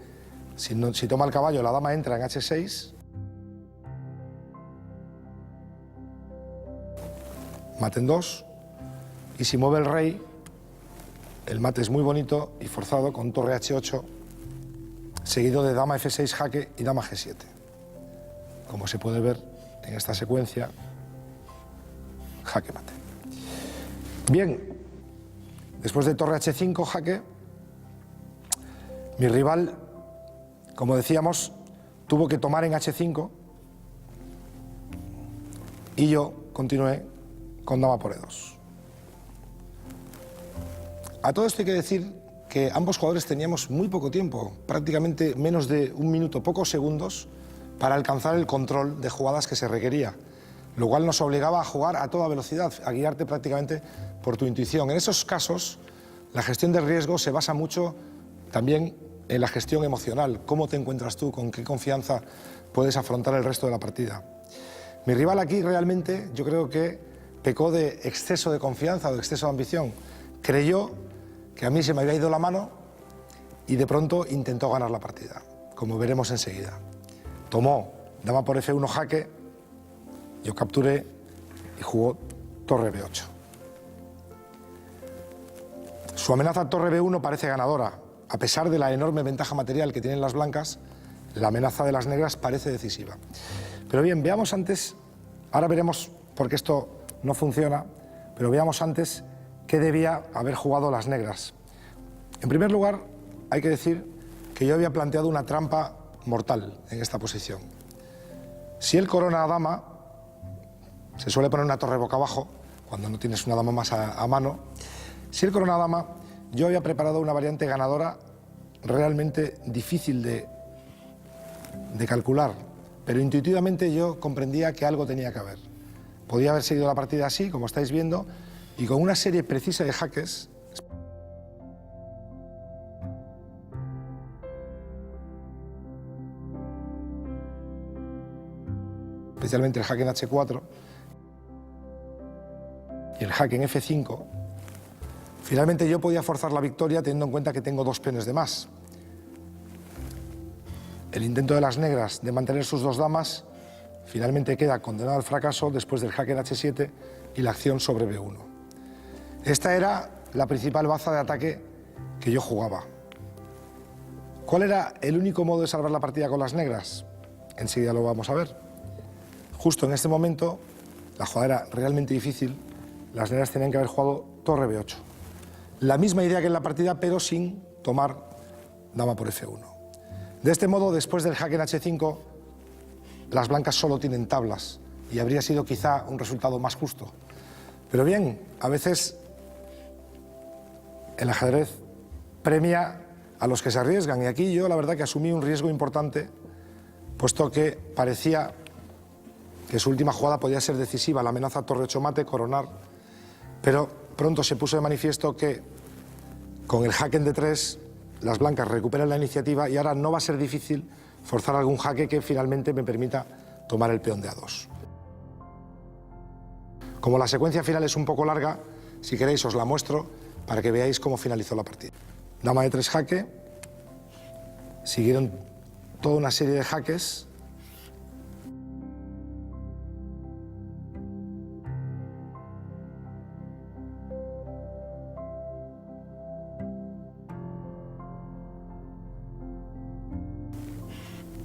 si toma el caballo, la dama entra en H6, mate en 2, y si mueve el rey, el mate es muy bonito y forzado con torre H8, seguido de dama F6 jaque y dama G7. Como se puede ver en esta secuencia, jaque mate. Bien, después de torre H5 jaque, mi rival, como decíamos, tuvo que tomar en H5 y yo continué con dama por E2. A todo esto hay que decir que ambos jugadores teníamos muy poco tiempo, prácticamente menos de un minuto, pocos segundos, para alcanzar el control de jugadas que se requería, lo cual nos obligaba a jugar a toda velocidad, a guiarte prácticamente por tu intuición. En esos casos, la gestión del riesgo se basa mucho también en la gestión emocional, cómo te encuentras tú, con qué confianza puedes afrontar el resto de la partida. Mi rival aquí realmente yo creo que pecó de exceso de confianza o de exceso de ambición. Creyó que a mí se me había ido la mano y de pronto intentó ganar la partida, como veremos enseguida. Tomó dama por F1 jaque, yo capturé y jugó torre B8. Su amenaza torre B1 parece ganadora. A pesar de la enorme ventaja material que tienen las blancas, la amenaza de las negras parece decisiva. Pero bien, veamos antes, ahora veremos por qué esto no funciona, pero veamos antes qué debía haber jugado las negras. En primer lugar, hay que decir que yo había planteado una trampa mortal en esta posición. Si él corona a dama, se suele poner una torre boca abajo, cuando no tienes una dama más a mano. Si él corona a dama, yo había preparado una variante ganadora realmente difícil de calcular, pero intuitivamente yo comprendía que algo tenía que haber. Podía haber seguido la partida así, como estáis viendo, y con una serie precisa de jaques. Especialmente el jaque en H4 y el jaque en F5. Finalmente yo podía forzar la victoria teniendo en cuenta que tengo dos peones de más. El intento de las negras de mantener sus dos damas finalmente queda condenado al fracaso después del jaque en H7 y la acción sobre B1. Esta era la principal baza de ataque que yo jugaba. ¿Cuál era el único modo de salvar la partida con las negras? Enseguida lo vamos a ver. Justo en este momento, la jugada era realmente difícil, las negras tenían que haber jugado torre B8. La misma idea que en la partida, pero sin tomar dama por F1. De este modo, después del jaque en H5, las blancas solo tienen tablas y habría sido quizá un resultado más justo. Pero bien, a veces el ajedrez premia a los que se arriesgan y aquí yo la verdad que asumí un riesgo importante, puesto que parecía que su última jugada podía ser decisiva, la amenaza torre 8 mate, coronar, pero pronto se puso de manifiesto que con el jaque en D3 las blancas recuperan la iniciativa y ahora no va a ser difícil forzar algún jaque que finalmente me permita tomar el peón de A2. Como la secuencia final es un poco larga, si queréis os la muestro para que veáis cómo finalizó la partida. Dama de 3 jaque, siguieron toda una serie de jaques.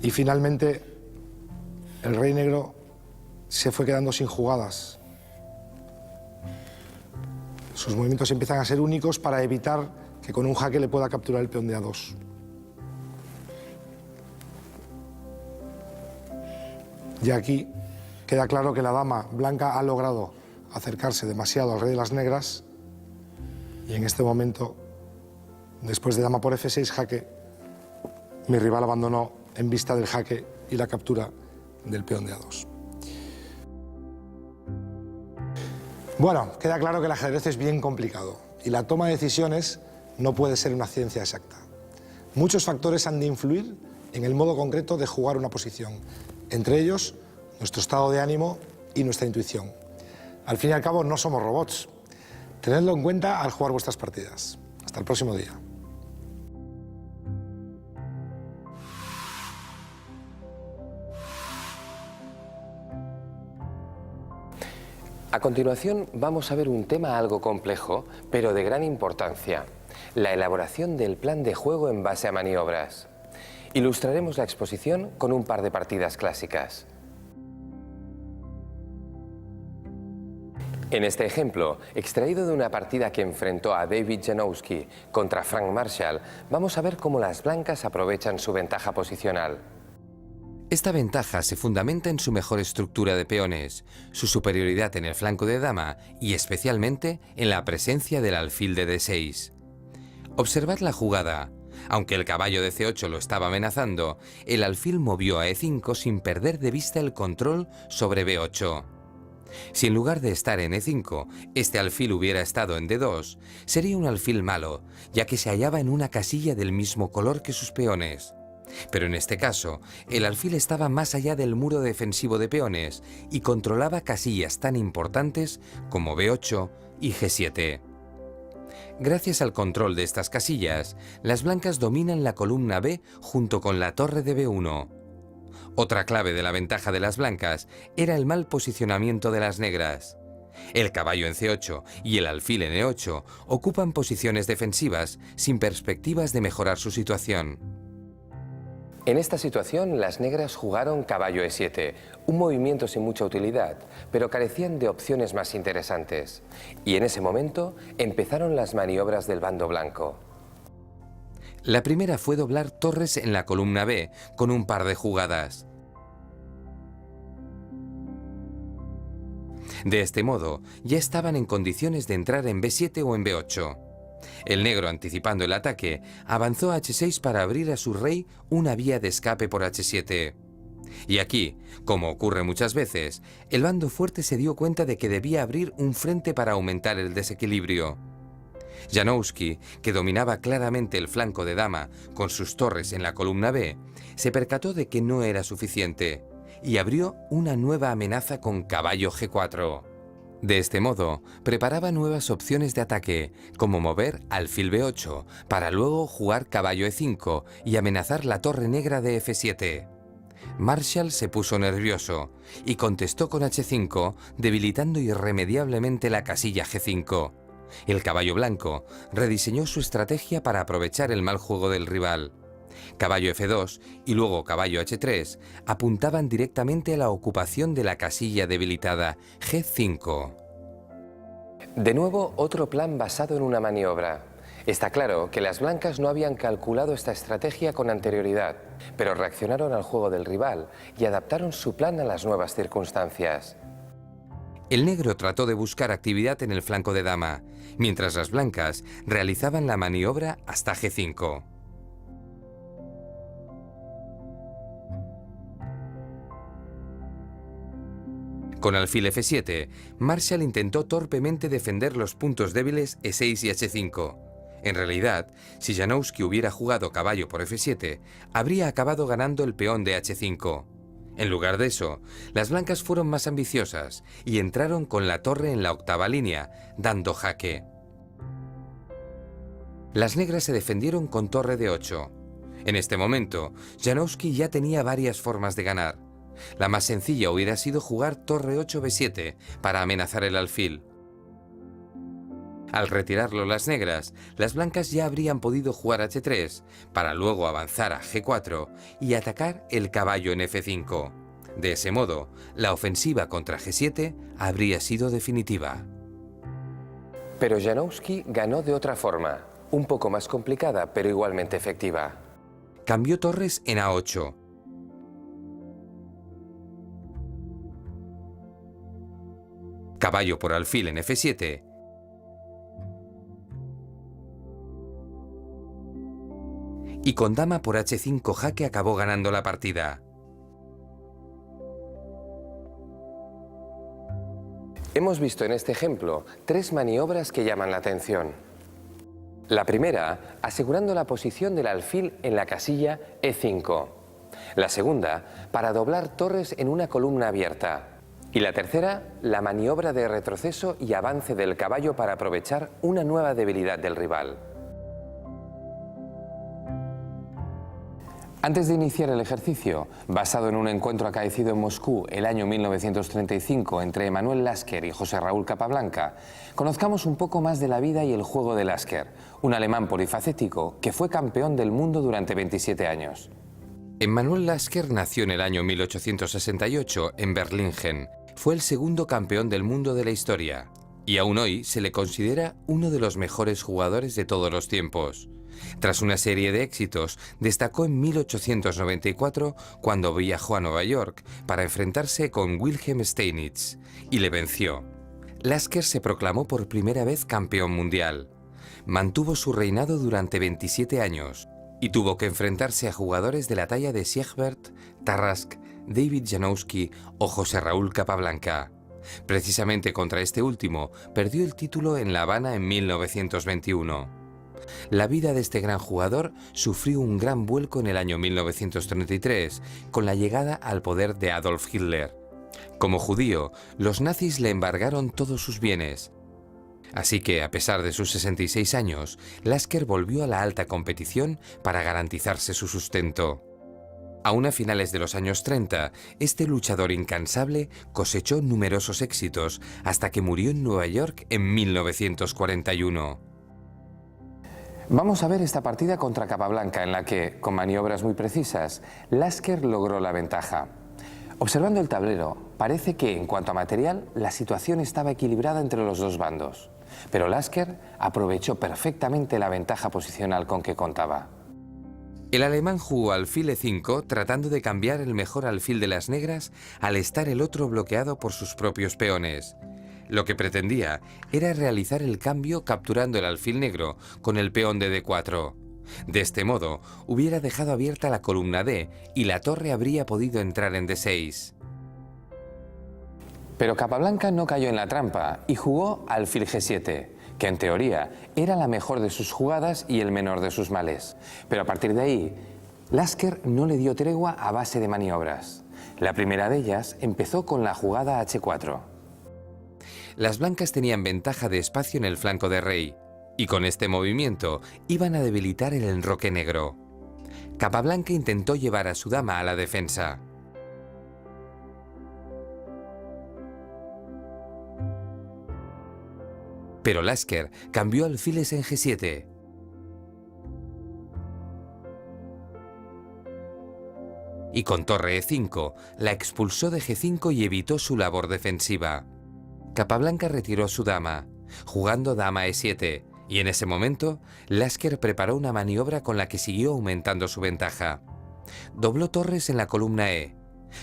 Y finalmente el rey negro se fue quedando sin jugadas. Sus movimientos empiezan a ser únicos para evitar que con un jaque le pueda capturar el peón de A2. Y aquí queda claro que la dama blanca ha logrado acercarse demasiado al rey de las negras y en este momento, después de dama por F6 jaque, mi rival abandonó en vista del jaque y la captura del peón de A2. Bueno, queda claro que el ajedrez es bien complicado y la toma de decisiones no puede ser una ciencia exacta. Muchos factores han de influir en el modo concreto de jugar una posición, entre ellos nuestro estado de ánimo y nuestra intuición. Al fin y al cabo, no somos robots. Tenedlo en cuenta al jugar vuestras partidas. Hasta el próximo día.
A continuación vamos a ver un tema algo complejo, pero de gran importancia: la elaboración del plan de juego en base a maniobras. Ilustraremos la exposición con un par de partidas clásicas. En este ejemplo, extraído de una partida que enfrentó a David Janowski contra Frank Marshall, vamos a ver cómo las blancas aprovechan su ventaja posicional.
Esta ventaja se fundamenta en su mejor estructura de peones, su superioridad en el flanco de dama y especialmente en la presencia del alfil de D6. Observad la jugada. Aunque el caballo de C8 lo estaba amenazando, el alfil movió a E5 sin perder de vista el control sobre B8. Si en lugar de estar en E5, este alfil hubiera estado en D2, sería un alfil malo, ya que se hallaba en una casilla del mismo color que sus peones. Pero en este caso, el alfil estaba más allá del muro defensivo de peones y controlaba casillas tan importantes como B8 y G7. Gracias al control de estas casillas, las blancas dominan la columna B junto con la torre de B1. Otra clave de la ventaja de las blancas era el mal posicionamiento de las negras. El caballo en C8 y el alfil en E8 ocupan posiciones defensivas sin perspectivas de mejorar su situación.
En esta situación, las negras jugaron caballo E7, un movimiento sin mucha utilidad, pero carecían de opciones más interesantes. Y en ese momento empezaron las maniobras del bando blanco.
La primera fue doblar torres en la columna B con un par de jugadas. De este modo, ya estaban en condiciones de entrar en B7 o en B8. El negro, anticipando el ataque, avanzó a H6 para abrir a su rey una vía de escape por H7. Y aquí, como ocurre muchas veces, el bando fuerte se dio cuenta de que debía abrir un frente para aumentar el desequilibrio. Janowski, que dominaba claramente el flanco de dama con sus torres en la columna B, se percató de que no era suficiente y abrió una nueva amenaza con caballo G4. De este modo, preparaba nuevas opciones de ataque, como mover alfil B8, para luego jugar caballo E5 y amenazar la torre negra de F7. Marshall se puso nervioso y contestó con H5, debilitando irremediablemente la casilla G5. El caballo blanco rediseñó su estrategia para aprovechar el mal juego del rival. Caballo F2 y luego caballo H3 apuntaban directamente a la ocupación de la casilla debilitada G5.
De nuevo, otro plan basado en una maniobra. Está claro que las blancas no habían calculado esta estrategia con anterioridad, pero reaccionaron al juego del rival y adaptaron su plan a las nuevas circunstancias.
El negro trató de buscar actividad en el flanco de dama, mientras las blancas realizaban la maniobra hasta G5. Con alfil F7, Marshall intentó torpemente defender los puntos débiles E6 y H5. En realidad, si Janowski hubiera jugado caballo por F7, habría acabado ganando el peón de H5. En lugar de eso, las blancas fueron más ambiciosas y entraron con la torre en la octava línea, dando jaque. Las negras se defendieron con torre de 8. En este momento, Janowski ya tenía varias formas de ganar. La más sencilla hubiera sido jugar torre 8b7 para amenazar el alfil. Al retirarlo las negras, las blancas ya habrían podido jugar H3 para luego avanzar a G4 y atacar el caballo en F5. De ese modo, la ofensiva contra G7 habría sido definitiva.
Pero Janowski ganó de otra forma, un poco más complicada pero igualmente efectiva.
Cambió torres en A8. Caballo por alfil en F7. Y con dama por H5 jaque acabó ganando la partida.
Hemos visto en este ejemplo 3 maniobras que llaman la atención. La primera, asegurando la posición del alfil en la casilla E5. La segunda, para doblar torres en una columna abierta. Y la tercera, la maniobra de retroceso y avance del caballo para aprovechar una nueva debilidad del rival. Antes de iniciar el ejercicio, basado en un encuentro acaecido en Moscú el año 1935 entre Emanuel Lasker y José Raúl Capablanca, conozcamos un poco más de la vida y el juego de Lasker, un alemán polifacético que fue campeón del mundo durante 27 años.
Emanuel Lasker nació en el año 1868 en Berlingen. Fue el segundo campeón del mundo de la historia y aún hoy se le considera uno de los mejores jugadores de todos los tiempos. Tras una serie de éxitos, destacó en 1894 cuando viajó a Nueva York para enfrentarse con Wilhelm Steinitz y le venció. Lasker se proclamó por primera vez campeón mundial. Mantuvo su reinado durante 27 años y tuvo que enfrentarse a jugadores de la talla de Siegbert, Tarrasch, David Janowski o José Raúl Capablanca. Precisamente contra este último, perdió el título en La Habana en 1921. La vida de este gran jugador sufrió un gran vuelco en el año 1933 con la llegada al poder de Adolf Hitler. Como judío, los nazis le embargaron todos sus bienes. Así que, a pesar de sus 66 años, Lasker volvió a la alta competición para garantizarse su sustento. Aún a finales de los años 30, este luchador incansable cosechó numerosos éxitos hasta que murió en Nueva York en 1941.
Vamos a ver esta partida contra Capablanca en la que, con maniobras muy precisas, Lasker logró la ventaja. Observando el tablero, parece que, en cuanto a material, la situación estaba equilibrada entre los dos bandos. Pero Lasker aprovechó perfectamente la ventaja posicional con que contaba.
El alemán jugó alfil E5 tratando de cambiar el mejor alfil de las negras al estar el otro bloqueado por sus propios peones. Lo que pretendía era realizar el cambio capturando el alfil negro con el peón de D4. De este modo, hubiera dejado abierta la columna D y la torre habría podido entrar en D6.
Pero Capablanca no cayó en la trampa y jugó alfil G7, que en teoría era la mejor de sus jugadas y el menor de sus males. Pero a partir de ahí, Lasker no le dio tregua a base de maniobras. La primera de ellas empezó con la jugada H4.
Las blancas tenían ventaja de espacio en el flanco de rey, y con este movimiento iban a debilitar el enroque negro. Capablanca intentó llevar a su dama a la defensa. Pero Lasker cambió alfiles en G7. Y con torre E5 la expulsó de G5 y evitó su labor defensiva. Capablanca retiró a su dama, jugando dama E7, y en ese momento Lasker preparó una maniobra con la que siguió aumentando su ventaja. Dobló torres en la columna E.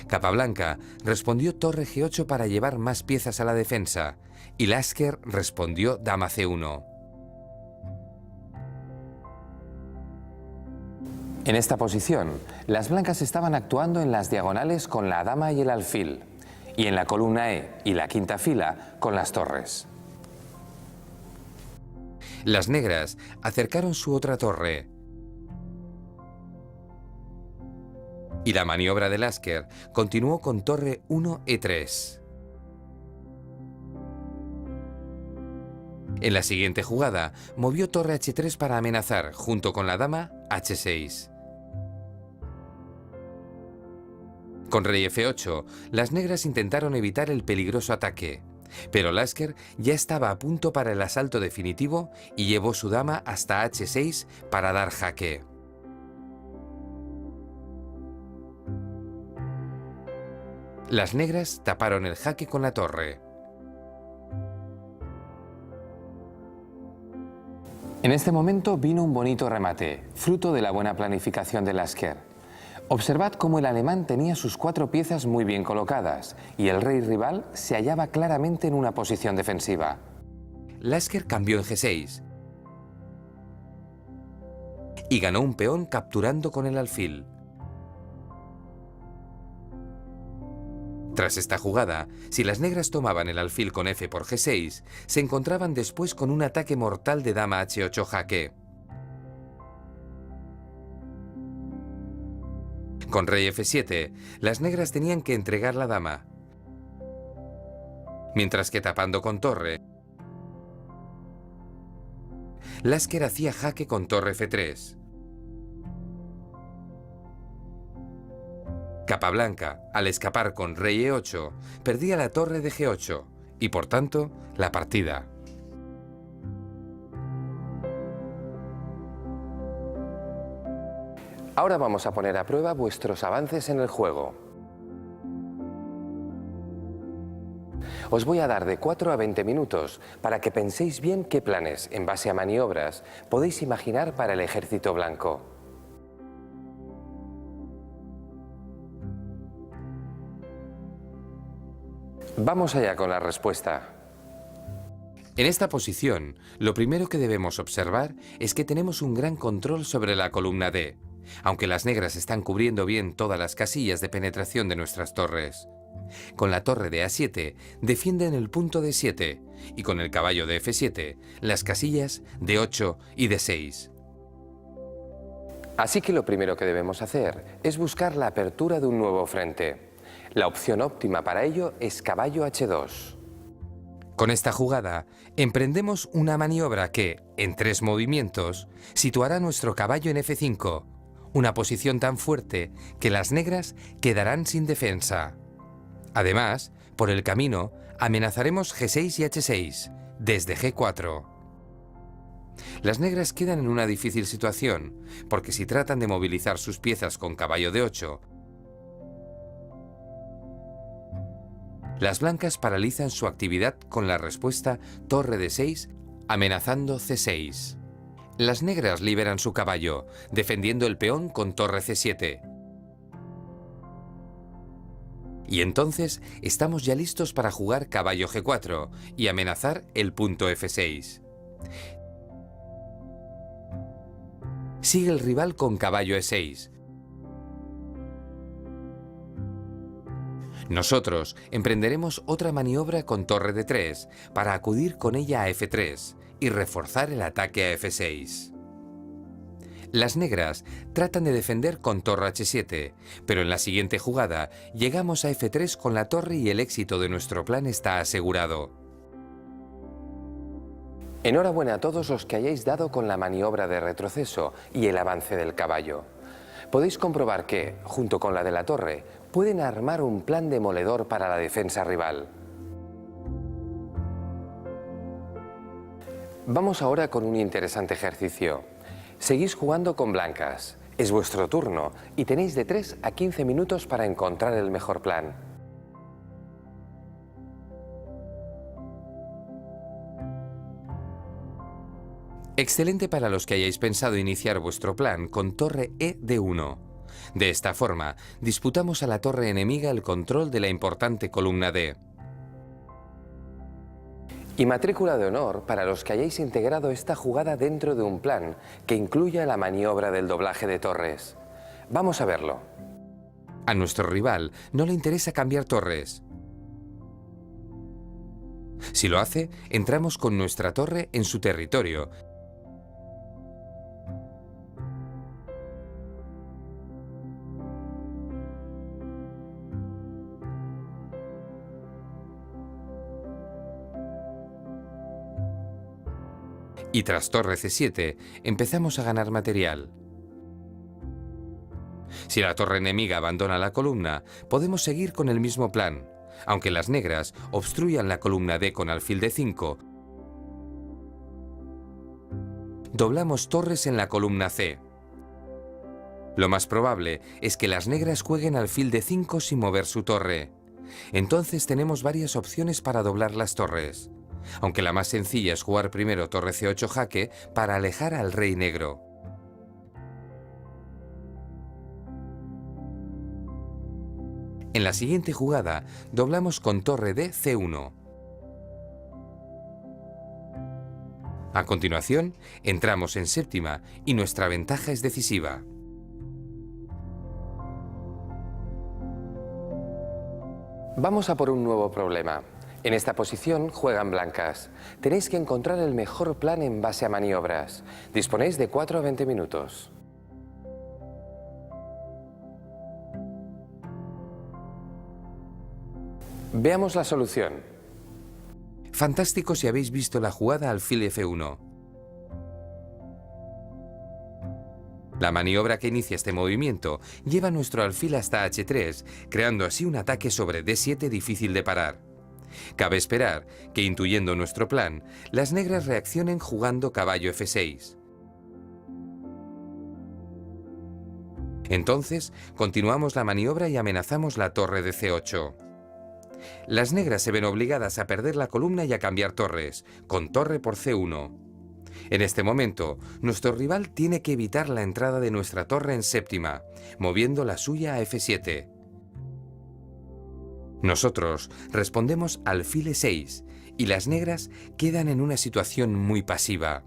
Capablanca respondió torre G8 para llevar más piezas a la defensa, y Lasker respondió dama C1.
En esta posición, las blancas estaban actuando en las diagonales con la dama y el alfil, y en la columna E y la quinta fila con las torres.
Las negras acercaron su otra torre. Y la maniobra de Lasker continuó con torre 1 E3. En la siguiente jugada, movió torre H3 para amenazar, junto con la dama H6. Con rey F8, las negras intentaron evitar el peligroso ataque, pero Lasker ya estaba a punto para el asalto definitivo y llevó su dama hasta H6 para dar jaque. Las negras taparon el jaque con la torre.
En este momento vino un bonito remate, fruto de la buena planificación de Lasker. Observad cómo el alemán tenía sus 4 piezas muy bien colocadas y el rey rival se hallaba claramente en una posición defensiva.
Lasker cambió en G6 y ganó un peón capturando con el alfil. Tras esta jugada, si las negras tomaban el alfil con F por G6, se encontraban después con un ataque mortal de dama H8 jaque. Con rey F7, las negras tenían que entregar la dama. mientras que tapando con torre, Lasker hacía jaque con torre F3. Capablanca, al escapar con rey E8, perdía la torre de G8 y, por tanto, la partida.
Ahora vamos a poner a prueba vuestros avances en el juego. Os voy a dar de 4 a 20 minutos para que penséis bien qué planes, en base a maniobras, podéis imaginar para el ejército blanco. Vamos allá con la respuesta.
En esta posición, lo primero que debemos observar es que tenemos un gran control sobre la columna D, aunque las negras están cubriendo bien todas las casillas de penetración de nuestras torres. Con la torre de A7 defienden el punto D7 y con el caballo de F7 las casillas D8 y D6.
Así que lo primero que debemos hacer es buscar la apertura de un nuevo frente. La opción óptima para ello es caballo H2.
Con esta jugada, emprendemos una maniobra que, en 3 movimientos, situará nuestro caballo en F5, una posición tan fuerte que las negras quedarán sin defensa. Además, por el camino, amenazaremos G6 y H6, desde G4. Las negras quedan en una difícil situación, porque si tratan de movilizar sus piezas con caballo D8, las blancas paralizan su actividad con la respuesta torre D6, amenazando C6. Las negras liberan su caballo, defendiendo el peón con torre C7. Y entonces estamos ya listos para jugar caballo G4 y amenazar el punto F6. Sigue el rival con caballo E6. Nosotros emprenderemos otra maniobra con torre D3 para acudir con ella a F3 y reforzar el ataque a F6. Las negras tratan de defender con torre H7, pero en la siguiente jugada llegamos a F3 con la torre y el éxito de nuestro plan está asegurado.
Enhorabuena a todos los que hayáis dado con la maniobra de retroceso y el avance del caballo. Podéis comprobar que, junto con la de la torre, pueden armar un plan demoledor para la defensa rival. Vamos ahora con un interesante ejercicio. Seguís jugando con blancas. Es vuestro turno y tenéis de 3 a 15 minutos para encontrar el mejor plan.
Excelente para los que hayáis pensado iniciar vuestro plan con torre E de 1. De esta forma, disputamos a la torre enemiga el control de la importante columna D.
Y matrícula de honor para los que hayáis integrado esta jugada dentro de un plan que incluya la maniobra del doblaje de torres. Vamos a verlo.
A nuestro rival no le interesa cambiar torres. Si lo hace, entramos con nuestra torre en su territorio. Y tras torre C7, empezamos a ganar material. Si la torre enemiga abandona la columna, podemos seguir con el mismo plan, aunque las negras obstruyan la columna D con alfil D5. Doblamos torres en la columna C. Lo más probable es que las negras jueguen alfil D5 sin mover su torre. Entonces tenemos varias opciones para doblar las torres, aunque la más sencilla es jugar primero torre C8 jaque para alejar al rey negro. En la siguiente jugada, doblamos con torre D C1. A continuación, entramos en séptima y nuestra ventaja es decisiva.
Vamos a por un nuevo problema. En esta posición juegan blancas. Tenéis que encontrar el mejor plan en base a maniobras. Disponéis de 4 a 20 minutos. Veamos la solución.
Fantástico si habéis visto la jugada alfil F1. La maniobra que inicia este movimiento lleva nuestro alfil hasta H3, creando así un ataque sobre D7 difícil de parar. Cabe esperar que, intuyendo nuestro plan, las negras reaccionen jugando caballo F6. Entonces, continuamos la maniobra y amenazamos la torre de C8. Las negras se ven obligadas a perder la columna y a cambiar torres, con torre por C1. En este momento, nuestro rival tiene que evitar la entrada de nuestra torre en séptima, moviendo la suya a F7. Nosotros respondemos alfil E6 y las negras quedan en una situación muy pasiva.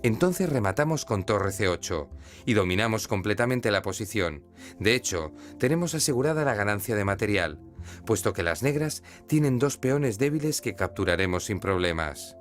Entonces rematamos con torre C8 y dominamos completamente la posición. De hecho, tenemos asegurada la ganancia de material, puesto que las negras tienen dos peones débiles que capturaremos sin problemas.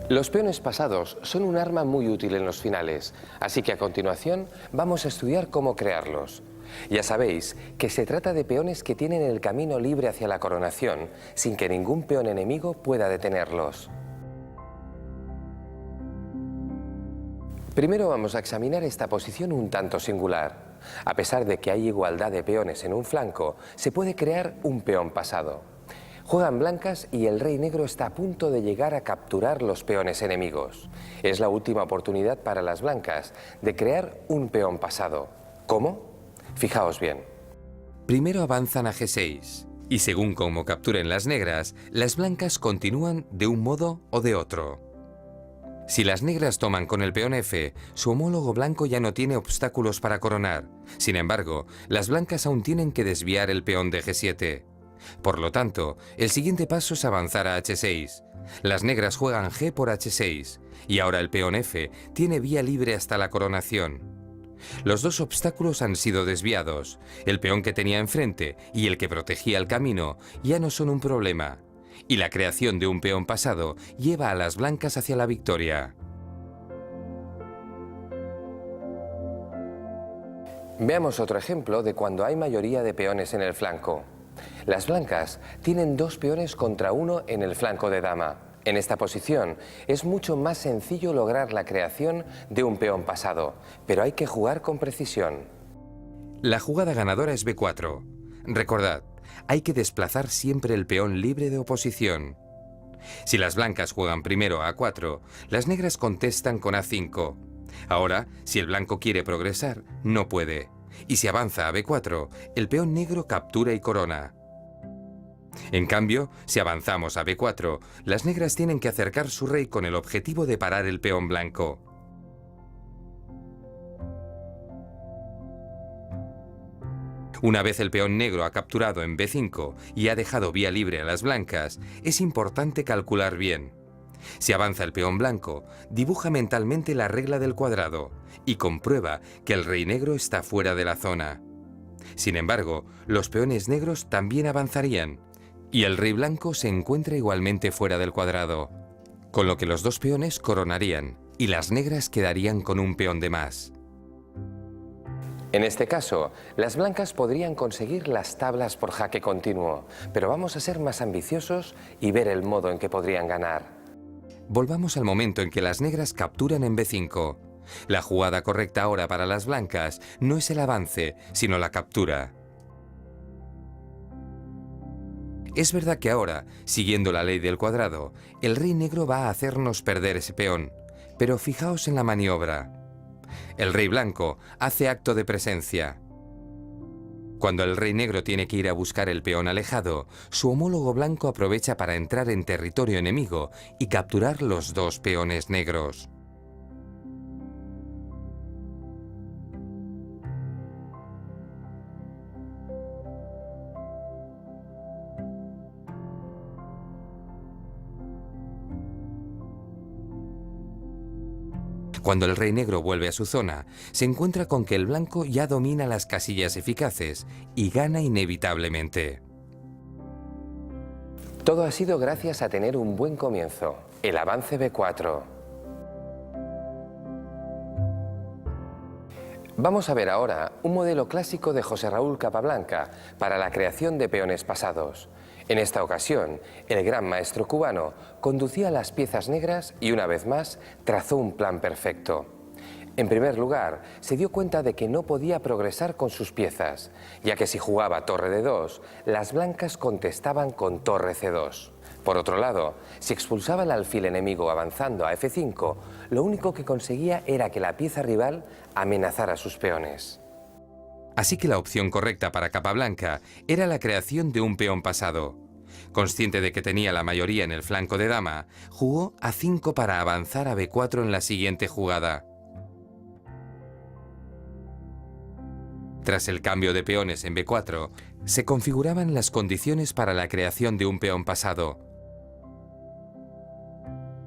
Los peones pasados son un arma muy útil en los finales, así que a continuación vamos a estudiar cómo crearlos. Ya sabéis que se trata de peones que tienen el camino libre hacia la coronación, sin que ningún peón enemigo pueda detenerlos. Primero vamos a examinar esta posición un tanto singular. A pesar de que hay igualdad de peones en un flanco, se puede crear un peón pasado. Juegan blancas y el rey negro está a punto de llegar a capturar los peones enemigos. Es la última oportunidad para las blancas de crear un peón pasado. ¿Cómo? Fijaos bien.
Primero avanzan a G6 y según cómo capturen las negras, las blancas continúan de un modo o de otro. Si las negras toman con el peón F, su homólogo blanco ya no tiene obstáculos para coronar. Sin embargo, las blancas aún tienen que desviar el peón de G7. Por lo tanto, el siguiente paso es avanzar a H6. Las negras juegan G por H6 y ahora el peón F tiene vía libre hasta la coronación. Los dos obstáculos han sido desviados. El peón que tenía enfrente y el que protegía el camino ya no son un problema. Y la creación de un peón pasado lleva a las blancas hacia la victoria.
Veamos otro ejemplo de cuando hay mayoría de peones en el flanco. Las blancas tienen dos peones contra uno en el flanco de dama. En esta posición es mucho más sencillo lograr la creación de un peón pasado, pero hay que jugar con precisión.
La jugada ganadora es B4. Recordad, hay que desplazar siempre el peón libre de oposición. Si las blancas juegan primero a A4, las negras contestan con A5. Ahora, si el blanco quiere progresar, no puede. Y si avanza a B4, el peón negro captura y corona. En cambio, si avanzamos a B4, las negras tienen que acercar su rey con el objetivo de parar el peón blanco. Una vez el peón negro ha capturado en B5 y ha dejado vía libre a las blancas, es importante calcular bien. Si avanza el peón blanco, dibuja mentalmente la regla del cuadrado y comprueba que el rey negro está fuera de la zona. Sin embargo, los peones negros también avanzarían y el rey blanco se encuentra igualmente fuera del cuadrado, con lo que los dos peones coronarían y las negras quedarían con un peón de más.
En este caso, las blancas podrían conseguir las tablas por jaque continuo, pero vamos a ser más ambiciosos y ver el modo en que podrían ganar.
Volvamos al momento en que las negras capturan en B5. La jugada correcta ahora para las blancas no es el avance, sino la captura. Es verdad que ahora, siguiendo la ley del cuadrado, el rey negro va a hacernos perder ese peón, pero fijaos en la maniobra. El rey blanco hace acto de presencia. Cuando el rey negro tiene que ir a buscar el peón alejado, su homólogo blanco aprovecha para entrar en territorio enemigo y capturar los dos peones negros. Cuando el rey negro vuelve a su zona, se encuentra con que el blanco ya domina las casillas eficaces y gana inevitablemente.
Todo ha sido gracias a tener un buen comienzo, el avance B4. Vamos a ver ahora un modelo clásico de José Raúl Capablanca para la creación de peones pasados. En esta ocasión, el gran maestro cubano conducía las piezas negras y una vez más trazó un plan perfecto. En primer lugar, se dio cuenta de que no podía progresar con sus piezas, ya que si jugaba torre de 2, las blancas contestaban con torre C2. Por otro lado, si expulsaba el alfil enemigo avanzando a F5, lo único que conseguía era que la pieza rival amenazara a sus peones.
Así que la opción correcta para Capablanca era la creación de un peón pasado. Consciente de que tenía la mayoría en el flanco de dama, jugó A5 para avanzar a B4 en la siguiente jugada. Tras el cambio de peones en B4, se configuraban las condiciones para la creación de un peón pasado.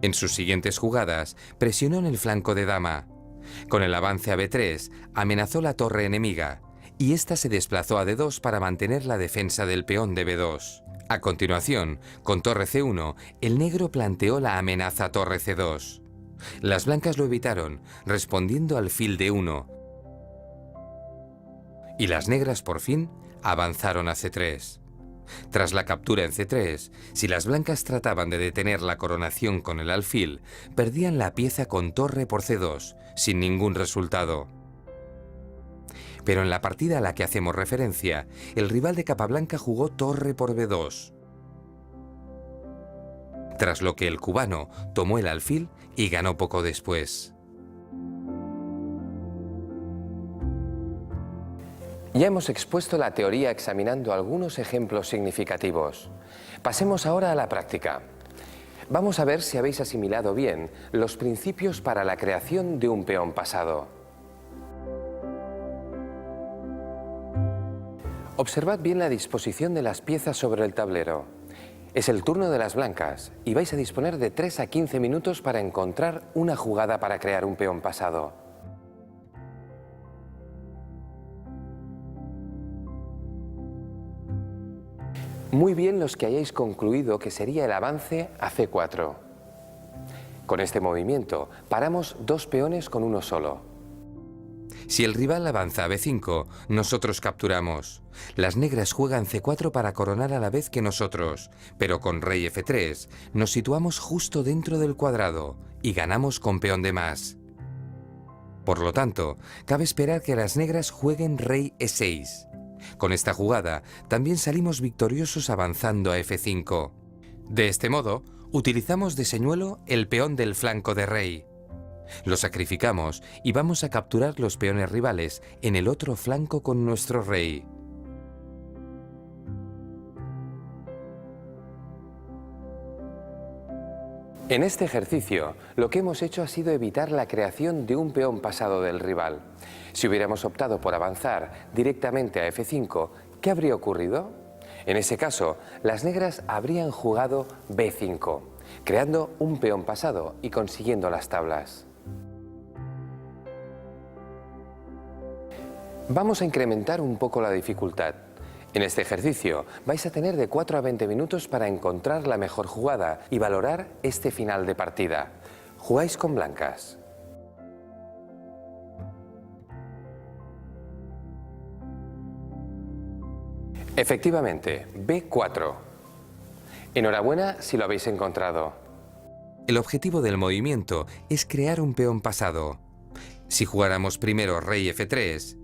En sus siguientes jugadas, presionó en el flanco de dama. Con el avance a B3, amenazó la torre enemiga, y ésta se desplazó a D2 para mantener la defensa del peón de B2. A continuación, con torre C1, el negro planteó la amenaza torre C2. Las blancas lo evitaron, respondiendo alfil D1. Y las negras, por fin, avanzaron a C3. Tras la captura en C3, si las blancas trataban de detener la coronación con el alfil, perdían la pieza con torre por C2, sin ningún resultado. Pero en la partida a la que hacemos referencia, el rival de Capablanca jugó torre por B2. Tras lo que el cubano tomó el alfil y ganó poco después.
Ya hemos expuesto la teoría examinando algunos ejemplos significativos. Pasemos ahora a la práctica. Vamos a ver si habéis asimilado bien los principios para la creación de un peón pasado. Observad bien la disposición de las piezas sobre el tablero. Es el turno de las blancas y vais a disponer de 3 a 15 minutos para encontrar una jugada para crear un peón pasado. Muy bien los que hayáis concluido que sería el avance a C4. Con este movimiento paramos 2 peones con uno solo.
Si el rival avanza a B5, nosotros capturamos. Las negras juegan C4 para coronar a la vez que nosotros, pero con rey F3 nos situamos justo dentro del cuadrado y ganamos con peón de más. Por lo tanto, cabe esperar que las negras jueguen rey E6. Con esta jugada también salimos victoriosos avanzando a F5. De este modo, utilizamos de señuelo el peón del flanco de rey. Lo sacrificamos y vamos a capturar los peones rivales en el otro flanco con nuestro rey.
En este ejercicio, lo que hemos hecho ha sido evitar la creación de un peón pasado del rival. Si hubiéramos optado por avanzar directamente a F5, ¿qué habría ocurrido? En ese caso, las negras habrían jugado B5, creando un peón pasado y consiguiendo las tablas. Vamos a incrementar un poco la dificultad. En este ejercicio vais a tener de 4 a 20 minutos para encontrar la mejor jugada y valorar este final de partida. Jugáis con blancas. Efectivamente, B4. Enhorabuena si lo habéis encontrado.
El objetivo del movimiento es crear un peón pasado. Si jugáramos primero rey F3,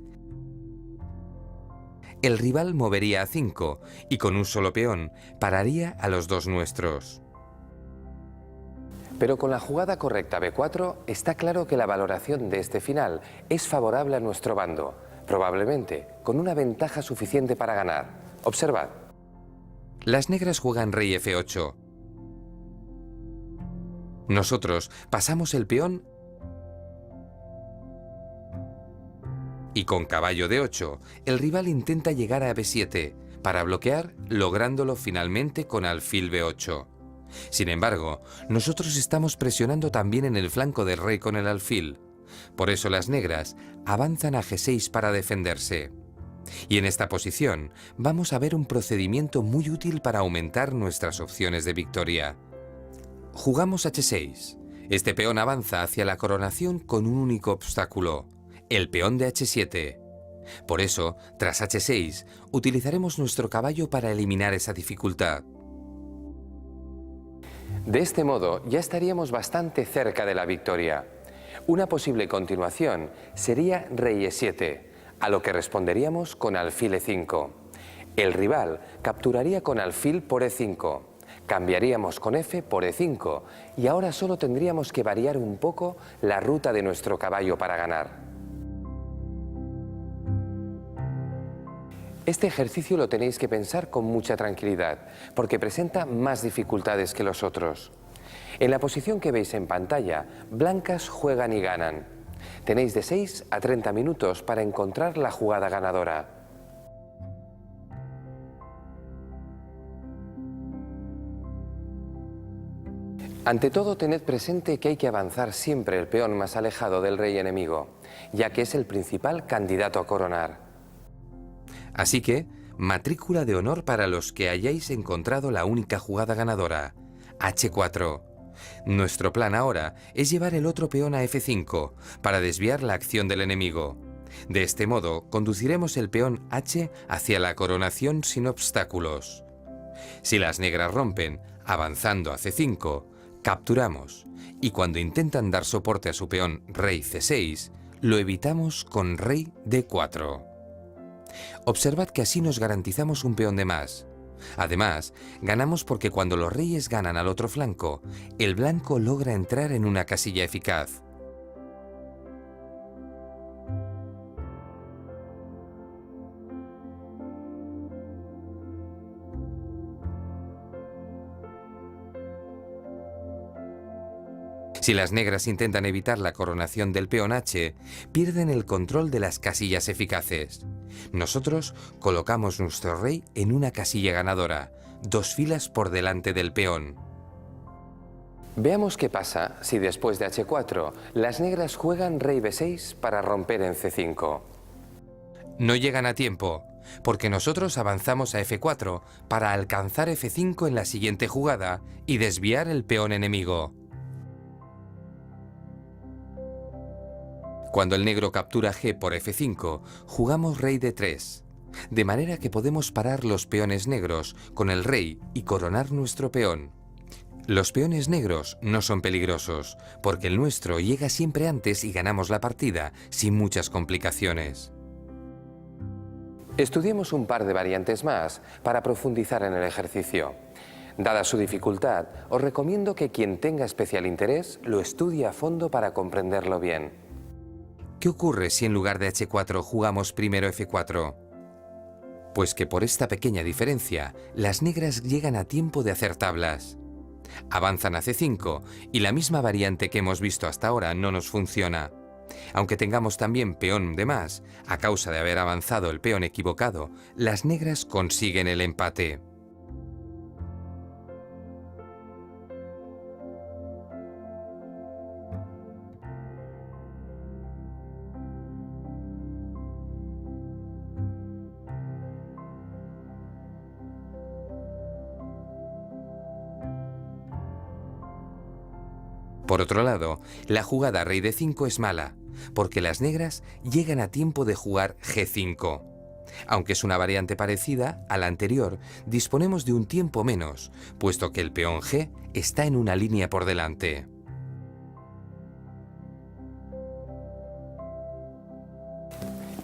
el rival movería a 5 y con un solo peón pararía a los 2 nuestros.
Pero con la jugada correcta B4 está claro que la valoración de este final es favorable a nuestro bando, probablemente con una ventaja suficiente para ganar. Observad.
Las negras juegan rey F8. Nosotros pasamos el peón y con caballo D8, el rival intenta llegar a B7 para bloquear, lográndolo finalmente con alfil B8. Sin embargo, nosotros estamos presionando también en el flanco del rey con el alfil. Por eso las negras avanzan a G6 para defenderse. Y en esta posición vamos a ver un procedimiento muy útil para aumentar nuestras opciones de victoria. Jugamos H6. Este peón avanza hacia la coronación con un único obstáculo, el peón de H7. Por eso, tras H6, utilizaremos nuestro caballo para eliminar esa dificultad.
De este modo, ya estaríamos bastante cerca de la victoria. Una posible continuación sería rey E7, a lo que responderíamos con alfil E5. El rival capturaría con alfil por E5. Cambiaríamos con F por E5 y ahora solo tendríamos que variar un poco la ruta de nuestro caballo para ganar. Este ejercicio lo tenéis que pensar con mucha tranquilidad, porque presenta más dificultades que los otros. En la posición que veis en pantalla, blancas juegan y ganan. Tenéis de 6 a 30 minutos para encontrar la jugada ganadora. Ante todo, tened presente que hay que avanzar siempre el peón más alejado del rey enemigo, ya que es el principal candidato a coronar.
Así que, matrícula de honor para los que hayáis encontrado la única jugada ganadora, H4. Nuestro plan ahora es llevar el otro peón a F5 para desviar la acción del enemigo. De este modo, conduciremos el peón H hacia la coronación sin obstáculos. Si las negras rompen, avanzando a C5, capturamos, y cuando intentan dar soporte a su peón rey C6, lo evitamos con rey D4. Observad que así nos garantizamos un peón de más. Además, ganamos porque cuando los reyes ganan al otro flanco, el blanco logra entrar en una casilla eficaz. Si las negras intentan evitar la coronación del peón H, pierden el control de las casillas eficaces. Nosotros colocamos nuestro rey en una casilla ganadora, 2 filas por delante del peón.
Veamos qué pasa si después de H4 las negras juegan rey B6 para romper en C5.
No llegan a tiempo, porque nosotros avanzamos a F4 para alcanzar F5 en la siguiente jugada y desviar el peón enemigo. Cuando el negro captura G por F5, jugamos rey D3, de manera que podemos parar los peones negros con el rey y coronar nuestro peón. Los peones negros no son peligrosos, porque el nuestro llega siempre antes y ganamos la partida sin muchas complicaciones.
Estudiemos un par de variantes más para profundizar en el ejercicio. Dada su dificultad, os recomiendo que quien tenga especial interés lo estudie a fondo para comprenderlo bien.
¿Qué ocurre si en lugar de H4 jugamos primero F4? Pues que por esta pequeña diferencia, las negras llegan a tiempo de hacer tablas. Avanzan a C5 y la misma variante que hemos visto hasta ahora no nos funciona. Aunque tengamos también peón de más, a causa de haber avanzado el peón equivocado, las negras consiguen el empate. Por otro lado, la jugada rey D5 es mala, porque las negras llegan a tiempo de jugar G5. Aunque es una variante parecida a la anterior, disponemos de un tiempo menos, puesto que el peón G está en una línea por delante.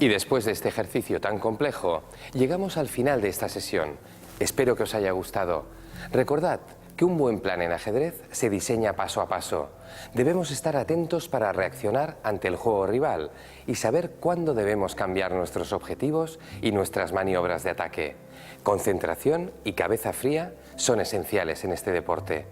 Y después de este ejercicio tan complejo, llegamos al final de esta sesión. Espero que os haya gustado. Recordad que un buen plan en ajedrez se diseña paso a paso. Debemos estar atentos para reaccionar ante el juego rival y saber cuándo debemos cambiar nuestros objetivos y nuestras maniobras de ataque. Concentración y cabeza fría son esenciales en este deporte.